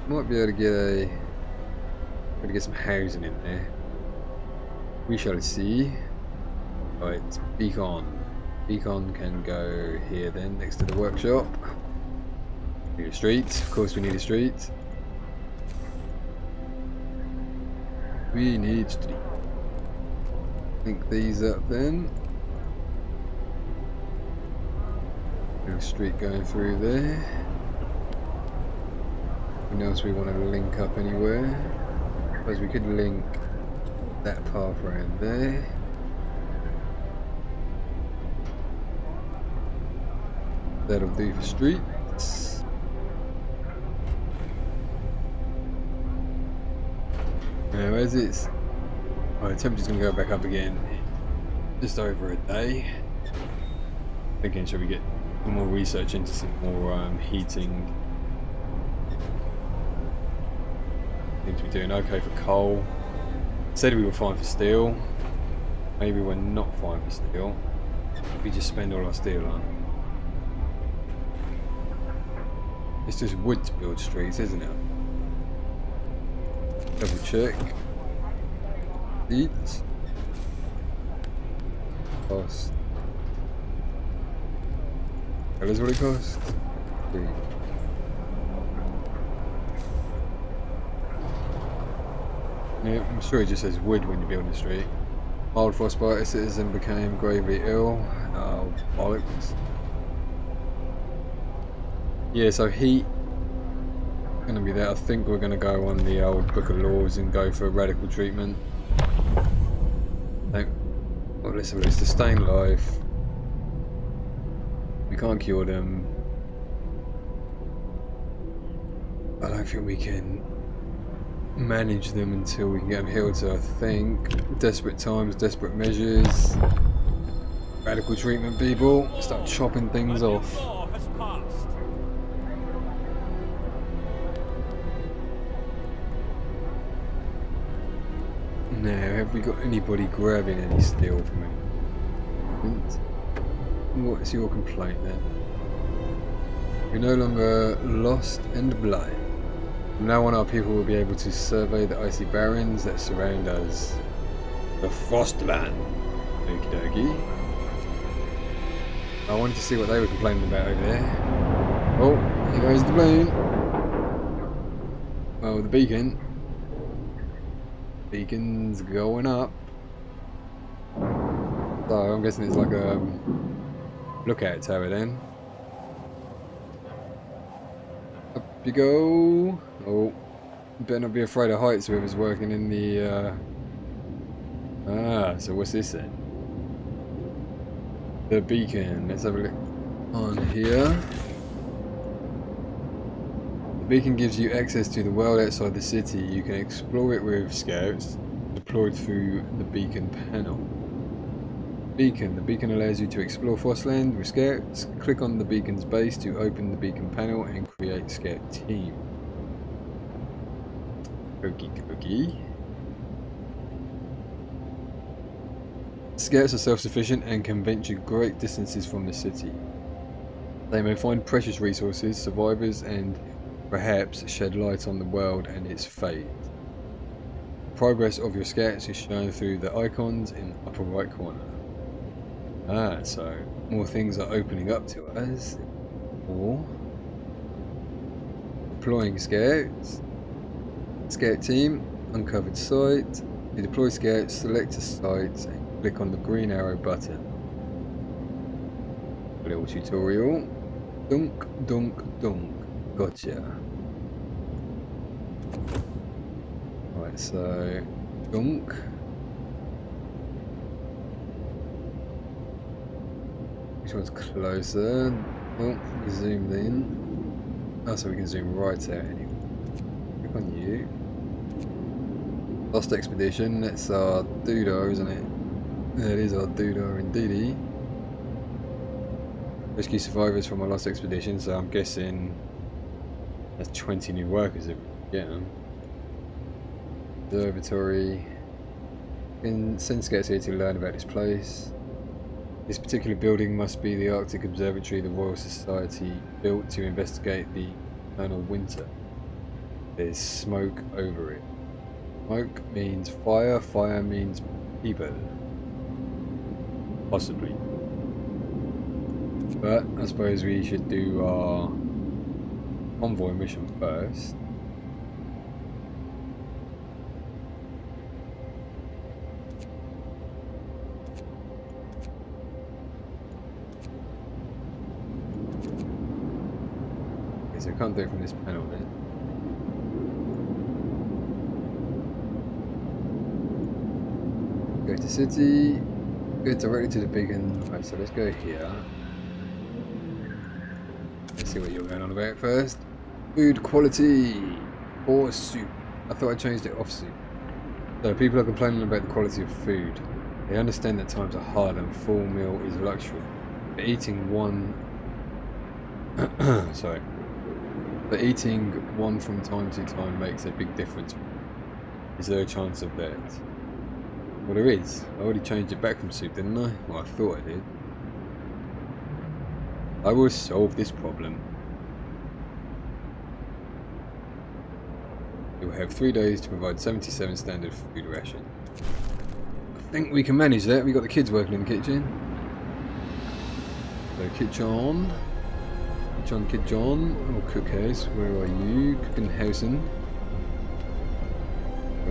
Might be able to get some housing in there. We shall see. Right, beacon. Beacon can go here then, next to the workshop. Need a street. Of course we need a street. We need street. Link these up then. Little street going through there. Anything else we want to link up anywhere? I suppose we could link that path around there. That'll do for streets. Now as it's... Oh, the temperature's going to go back up again. Just over a day. Again, shall we get some more research into some more heating? Seems to be doing okay for coal. Said we were fine for steel. Maybe we're not fine for steel. We just spend all our steel on. It's just wood to build streets, isn't it? Double check. Eat. Cost. That is what it costs. Yeah, I'm sure it just says wood when you build the street. Mild frostbite, a citizen became gravely ill. Oh, bollocks. Yeah, so heat gonna be there. I think we're gonna go on the old Book of Laws and go for radical treatment. No. Well, let's have a look. Sustain life. We can't cure them. I don't think we can manage them until we can get them healed, so I think desperate times, desperate measures. Radical treatment, people. Start chopping things A new off. law has passed. Now, have we got anybody grabbing any steel from me? What's your complaint then? We're no longer lost and blind. From now on, our people will be able to survey the icy barrens that surround us. The Frostland. Okie dokie. I wanted to see what they were complaining about over there. Oh, here goes the balloon. Well, the beacon. Beacon's going up. So I'm guessing it's like a lookout tower then. Up you go. Oh, you better not be afraid of heights whoever's working in the so what's this then? The beacon. Let's have a look on here. The beacon gives you access to the world outside the city. You can explore it with scouts deployed through the beacon panel. Beacon. The beacon allows you to explore Frostland with scouts. Click on the beacon's base to open the beacon panel and create scout team. Okie dokie. Scouts are self-sufficient and can venture great distances from the city. They may find precious resources, survivors, and perhaps shed light on the world and its fate. The progress of your scouts is shown through the icons in the upper right corner. Ah, so more things are opening up to us. Or deploying scouts. Scout team, uncovered site. To deploy scouts, select a site and click on the green arrow button. A little tutorial. Dunk, dunk, dunk. Gotcha. Right, so dunk. Which one's closer? Oh, we zoomed in. Oh, so we can zoom right out anyway. Click on you. Lost Expedition, that's our doodah, isn't it? That is our doodah indeedy. Rescue survivors from a lost expedition, so I'm guessing that's 20 new workers if we get them. Observatory. Can send scouts here to learn about this place. This particular building must be the Arctic Observatory the Royal Society built to investigate the eternal winter. There's smoke over it. Smoke means fire, fire means people. Possibly. But I suppose we should do our convoy mission first. Okay, so I can't do it from this panel then. Go to city, go directly to the beacon. Right, so let's go here. Let's see what you're going on about first. Food quality or soup. I thought I changed it off soup. So people are complaining about the quality of food. They understand that times are hard and full meal is luxury. But eating one but eating one from time to time makes a big difference. Is there a chance of that? Well, there is. I already changed it back from soup, didn't I? Well, I thought I did. I will solve this problem. You'll have 3 days to provide 77 standard food rations. I think we can manage that. We got the kids working in the kitchen. So kitchen. Oh, cookhouse. Where are you? Cookenhausen.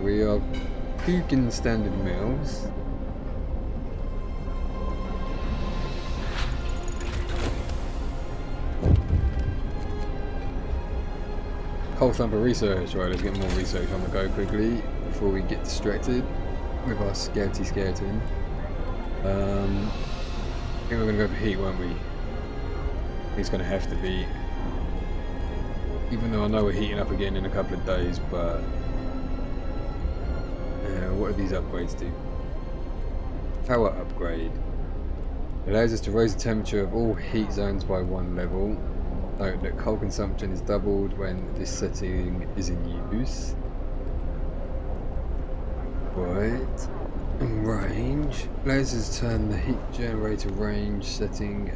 We are cooking standard meals. Coal thumper research. Right, let's get more research on the go quickly before we get distracted with our scouting. I think we're going to go for heat, won't we? It's going to have to be. Even though I know we're heating up again in a couple of days, but what do these upgrades do? Power upgrade. Allows us to raise the temperature of all heat zones by 1 level. Note that coal consumption is doubled when this setting is in use. Right. Range. Allows us to turn the heat generator range setting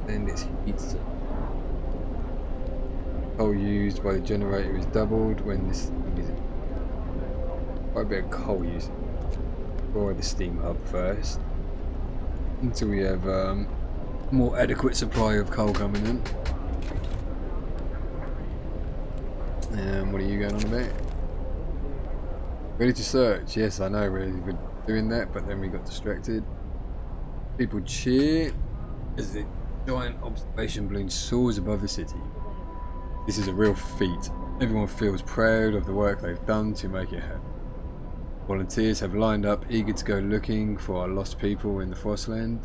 and its heat zone. Coal used by the generator is doubled when this thing is in. Quite a bit of coal use. Or the steam hub first. Until we have more adequate supply of coal coming in. What are you going on about? Ready to search. Yes, I know we're doing that, but then we got distracted. People cheer as the giant observation balloon soars above the city. This is a real feat. Everyone feels proud of the work they've done to make it happen. Volunteers have lined up, eager to go looking for our lost people in the Frostland.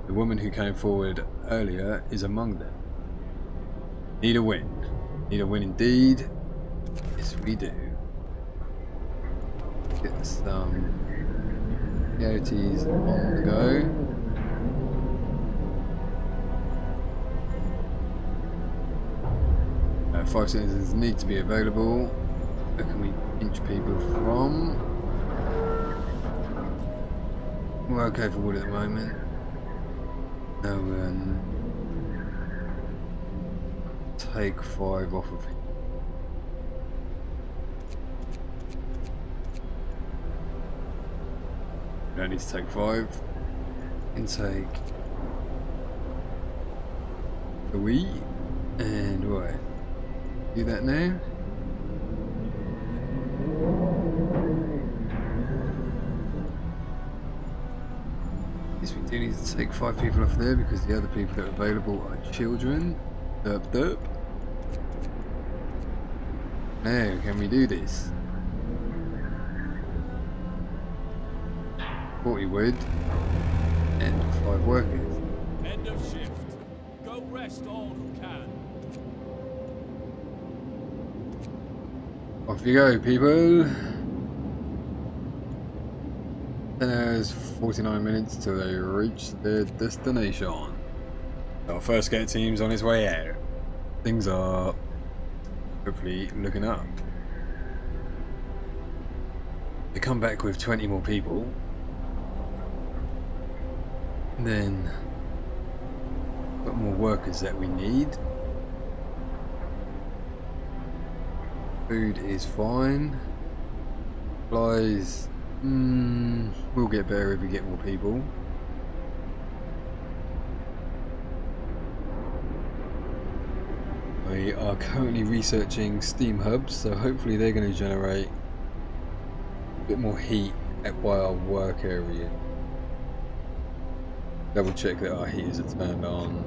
The woman who came forward earlier is among them. Need a win. Need a win indeed. Yes, we do. Get some coyotes on the go. Five citizens need to be available. Where can we pinch people from? We're okay for wood at the moment. Now take 5 off of him. Don't need to take 5. Intake 3 and right. Do that now. Yes, we do need to take 5 people off there because the other people that are available are children. Derp derp. Now, can we do this? 40 wood and 5 workers. End of shift. Go rest all who can. Off you go, people. 10 hours, 49 minutes till they reach their destination. Our first scout team's on its way out. Things are hopefully looking up. They come back with 20 more people. Then got more workers that we need. Food is fine. Supplies, will get better if we get more people. We are currently researching steam hubs, so hopefully they're going to generate a bit more heat by our work area. Double check that our heaters are turned on.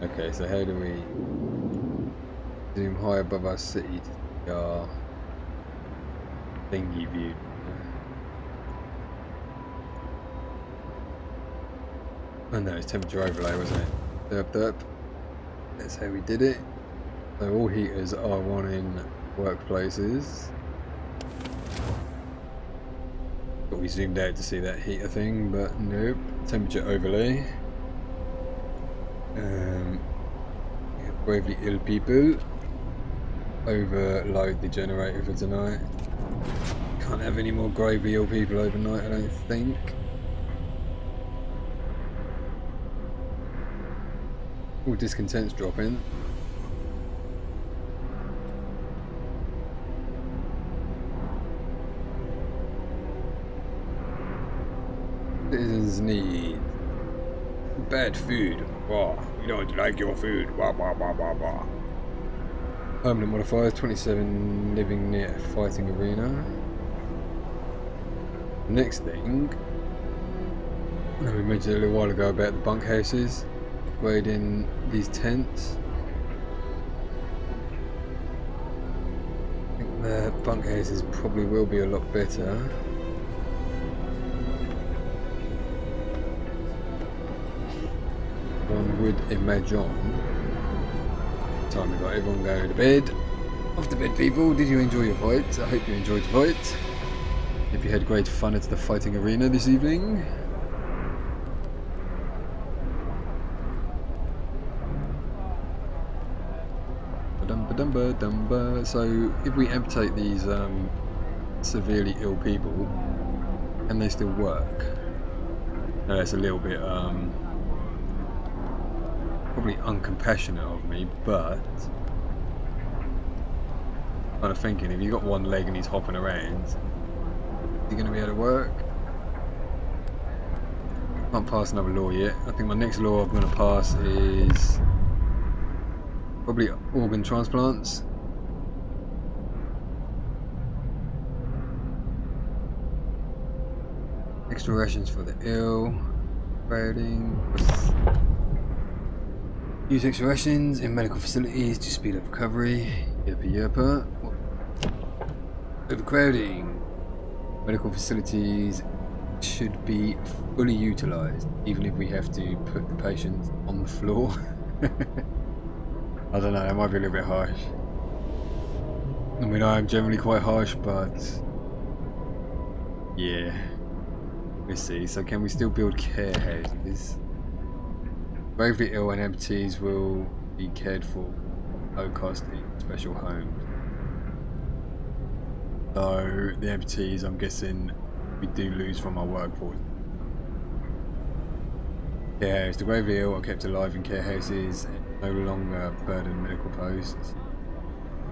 Okay, so how do we zoom high above our city to see our thingy view? Oh no, it's temperature overlay, wasn't it? Derp derp. That's how we did it. So all heaters are on in workplaces. But we zoomed out to see that heater thing, but nope. Temperature overlay. Gravely ill people. Overload the generator for tonight. Can't have any more gravely ill people overnight, I don't think. All discontent's dropping. Citizens need bad food. Wow, we don't like your food. Wah, wah, wah, wah, wah. Permanent modifiers, 27 living near a fighting arena. The next thing, we mentioned a little while ago about the bunkhouses, upgrading these tents. I think the bunkhouses probably will be a lot better. One would imagine. Time we got everyone going to bed. Off to bed, people. Did you enjoy your fight? I hope you enjoyed the fight. Hope you had great fun at the fighting arena this evening. So, if we amputate these severely ill people, can they still work? Now that's a little bit probably uncompassionate of me, but kind of thinking if you got one leg and he's hopping around, is he going to be able to work? Can't pass another law yet. I think my next law I'm going to pass is probably organ transplants. Extra rations for the ill. Crowding. Use extra rations in medical facilities to speed up recovery. Yerpa. Overcrowding. Medical facilities should be fully utilised, even if we have to put the patients on the floor. I don't know, that might be a little bit harsh. I mean, I'm generally quite harsh, but yeah. Let's see, so can we still build care houses? Gravely ill and amputees will be cared for low cost in special homes. So the amputees, I'm guessing we do lose from our workforce. Care house. The gravely ill are kept alive in care houses and no longer burden medical posts.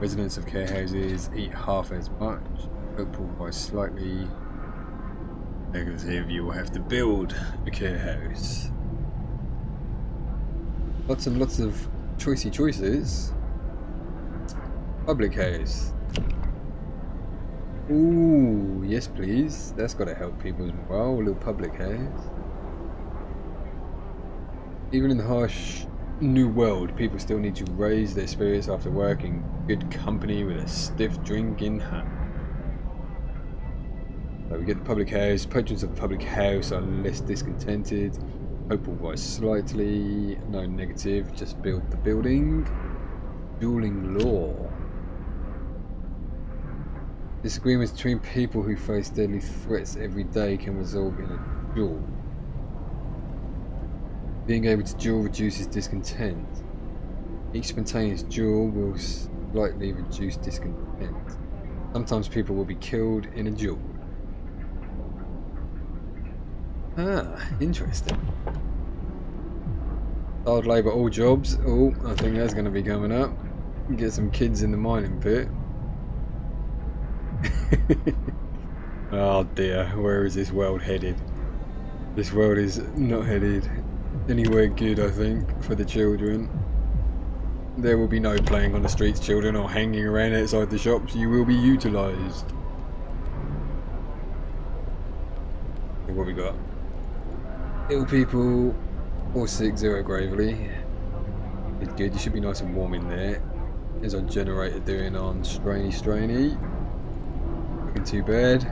Residents of care houses eat half as much, cope by slightly. Negative, you will have to build a care house. Lots and lots of choicey choices. Public house. Ooh, yes please. That's got to help people as well. A little public house. Even in the harsh new world, people still need to raise their spirits after working good company with a stiff drink in hand. So we get the public house. Patrons of the public house are less discontented. Hope will rise slightly. No negative. Just build the building. Dueling law. Disagreements between people who face deadly threats every day can resolve in a duel. Being able to duel reduces discontent. Each spontaneous duel will slightly reduce discontent. Sometimes people will be killed in a duel. Ah, interesting. Child labour, all jobs. Oh, I think that's going to be coming up. Get some kids in the mining pit. Oh dear, where is this world headed? This world is not headed anywhere good, I think, for the children. There will be no playing on the streets, children, or hanging around outside the shops. You will be utilised. What we got? Ill people, 460 gravely. It's good, you should be nice and warm in there. There's our generator doing on strainy. Looking too bad.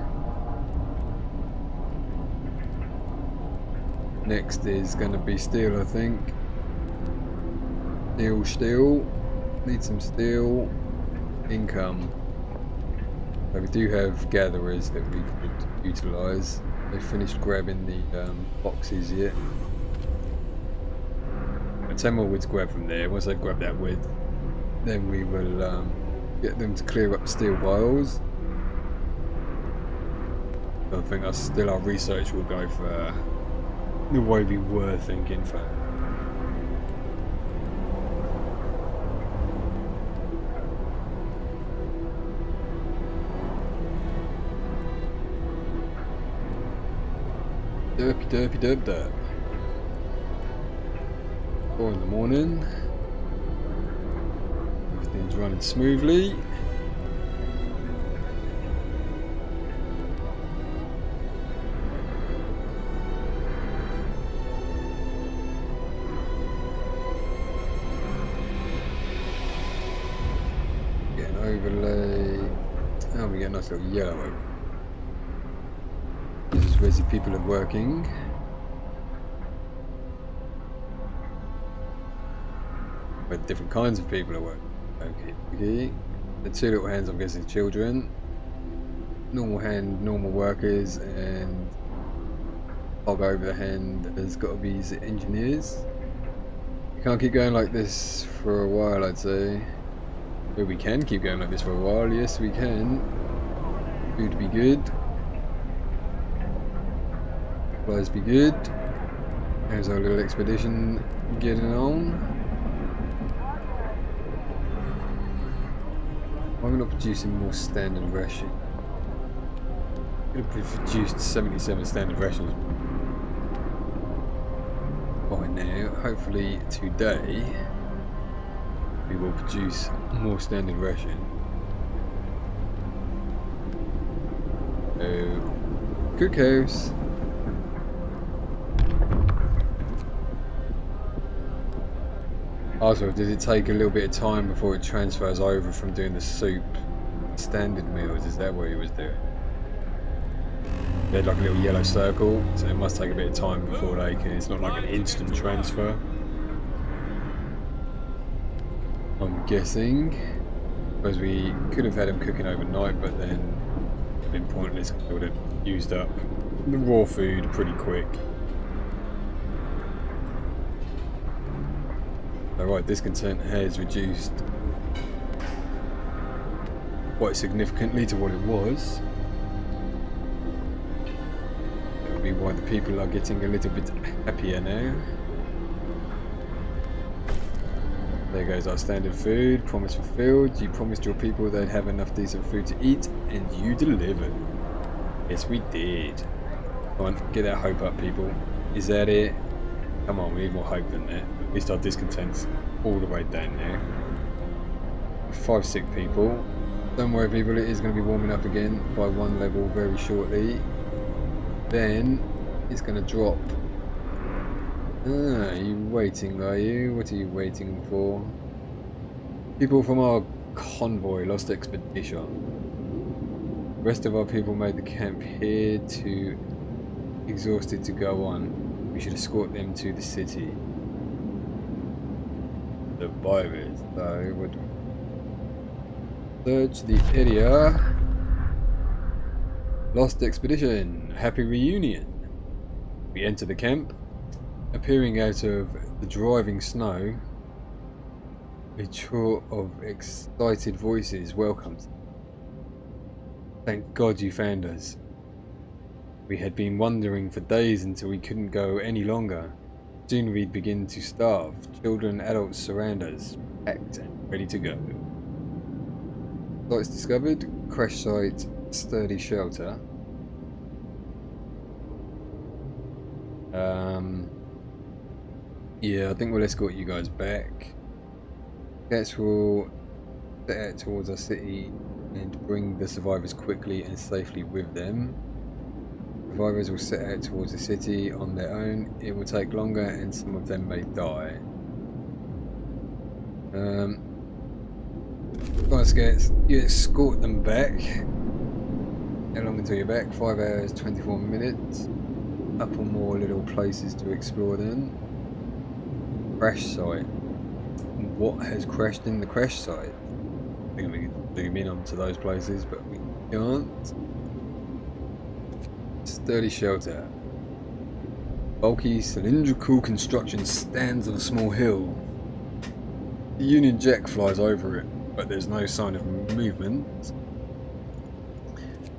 Next is going to be steel, I think. Steel. Need some steel. Income. So we do have gatherers that we could utilise. They finished grabbing the boxes yet. 10 more wood's grab from there. Once they've grabbed that wood, then we will get them to clear up steel piles. I think our research will go for the way we were thinking for. Derpy derpy derp derp. 4 in the morning. Everything's running smoothly. Get an overlay. Oh, we get a nice little yellow over. This is where the people are working. Where different kinds of people are working. Okay. The two little hands, I'm guessing children. Normal hand, normal workers, and hog over the hand has got to be the engineers. We can't keep going like this for a while, I'd say. But we can keep going like this for a while, yes we can. Food be good. Supplies be good. There's our little expedition getting on. Why am I not producing more standard ration? Could have produced 77 standard rations by now. Hopefully today we will produce more standard ration. So, cookhouse. Also, did it take a little bit of time before it transfers over from doing the soup standard meals? Is that what he was doing? They had like a little yellow circle, so it must take a bit of time before they can. It's not like an instant transfer. I'm guessing. Because we could have had them cooking overnight, but then it's been pointless because they would have used up the raw food pretty quick. Alright, discontent has reduced quite significantly to what it was. That would be why the people are getting a little bit happier now. There goes our standard food, promise fulfilled. You promised your people they'd have enough decent food to eat, and you delivered. Yes, we did. Come on, get that hope up, people. Is that it? Come on, we need more hope than that. At least our discontent's all the way down there. 5 sick people. Don't worry, people, it is going to be warming up again by 1 level very shortly. Then it's going to drop. Ah, are you waiting, are you? What are you waiting for? People from our convoy lost expedition. The rest of our people made the camp here too exhausted to go on. We should escort them to the city. Survivors, though, would search the area. Lost expedition. Happy reunion. We enter the camp. Appearing out of the driving snow, a trio of excited voices welcomes. Thank God you found us. We had been wandering for days until we couldn't go any longer. Soon we'd begin to starve. Children and adults surround us, packed and ready to go. Sites discovered. Crash site, sturdy shelter. Yeah, I think we'll escort you guys back. Cats will set out towards our city and bring the survivors quickly and safely with them. Survivors will set out towards the city on their own. It will take longer and some of them may die. Guys, you escort them back. How long until you're back? 5 hours, 24 minutes. Couple more little places to explore then. Crash site. What has crashed in the crash site? I think we can zoom in onto those places, but we can't. Sturdy shelter. Bulky cylindrical construction stands on a small hill. The Union Jack flies over it, but there's no sign of movement.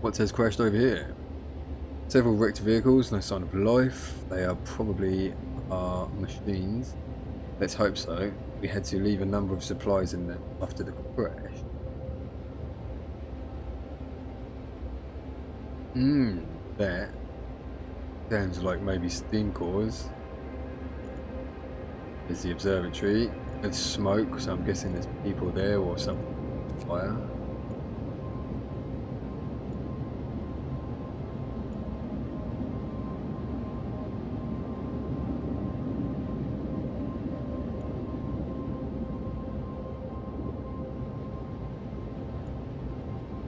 What has crashed over here? Several wrecked vehicles, no sign of life. They are probably our machines. Let's hope so. We had to leave a number of supplies in there after the crash. That. Sounds like maybe steam cores. There's the observatory. There's smoke, so I'm guessing there's people there or some fire.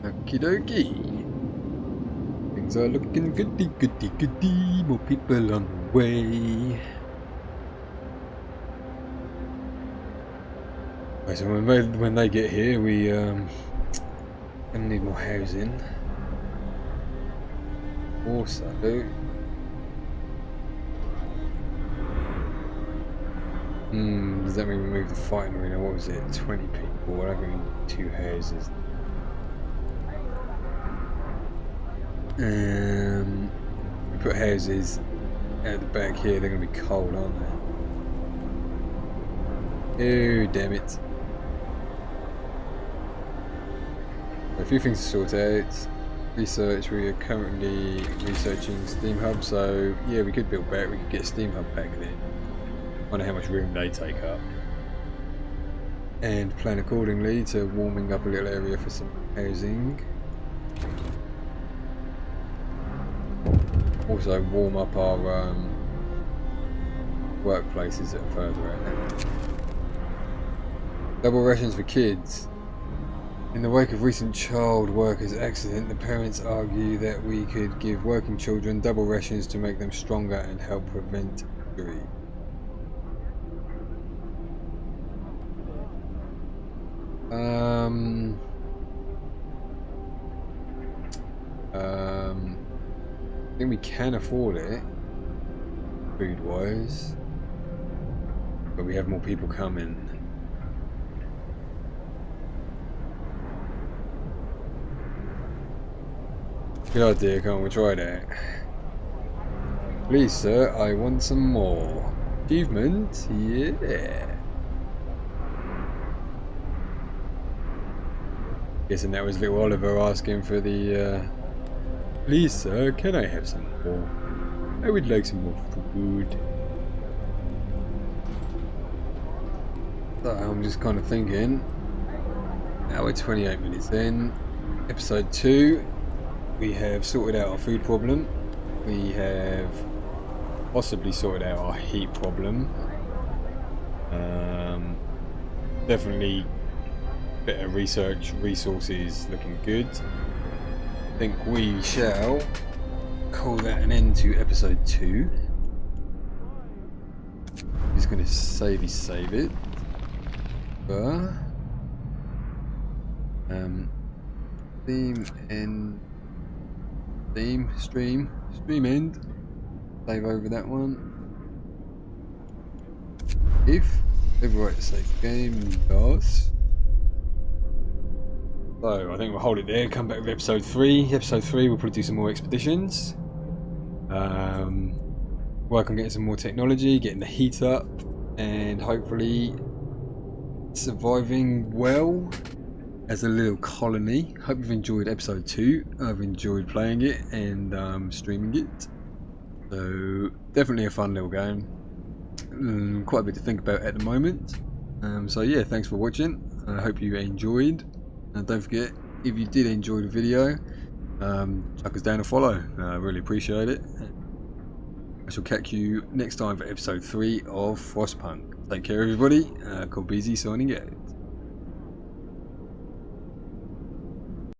Okie dokie. Things are looking goody goody goody. More people on the way. Right, so when they get here, we gonna need more housing. Also, does that mean we move the fighting arena? What was it? 20 people. We're only going to need 2 houses. We put houses at the back here. They're going to be cold, aren't they? Oh, damn it. A few things to sort out. Research, we are currently researching Steam Hub, so yeah, we could build back, we could get Steam Hub back there. I wonder how much room they take up. And plan accordingly to warming up a little area for some housing. Also warm up our workplaces at further out. Double rations for kids. In the wake of recent child workers' accident, the parents argue that we could give working children double rations to make them stronger and help prevent injury. I think we can afford it, food-wise, but we have more people coming. Good idea, can't we try that? Please sir, I want some more. Achievement? Yeah. Guessing that was little Oliver asking for the please sir, can I have some more? I would like some more food. So I'm just kind of thinking, now we're 28 minutes in, episode 2. We have sorted out our food problem. We have possibly sorted out our heat problem. Definitely better research, resources looking good. I think we shall call that an end to episode 2. Just going to save it. Theme end. Stream end. Save over that one. If overwrite the save game does. So I think we'll hold it there. Come back with episode 3. Episode 3 we'll probably do some more expeditions. Work on getting some more technology, getting the heat up, and hopefully surviving well as a little colony. Hope you've enjoyed episode 2. I've enjoyed playing it and streaming it. So definitely a fun little game. Quite a bit to think about at the moment. So yeah, thanks for watching. I hope you enjoyed. And don't forget, if you did enjoy the video, chuck us down a follow. I really appreciate it. I shall catch you next time for episode 3 of Frostpunk. Take care everybody. Cool BZ signing out.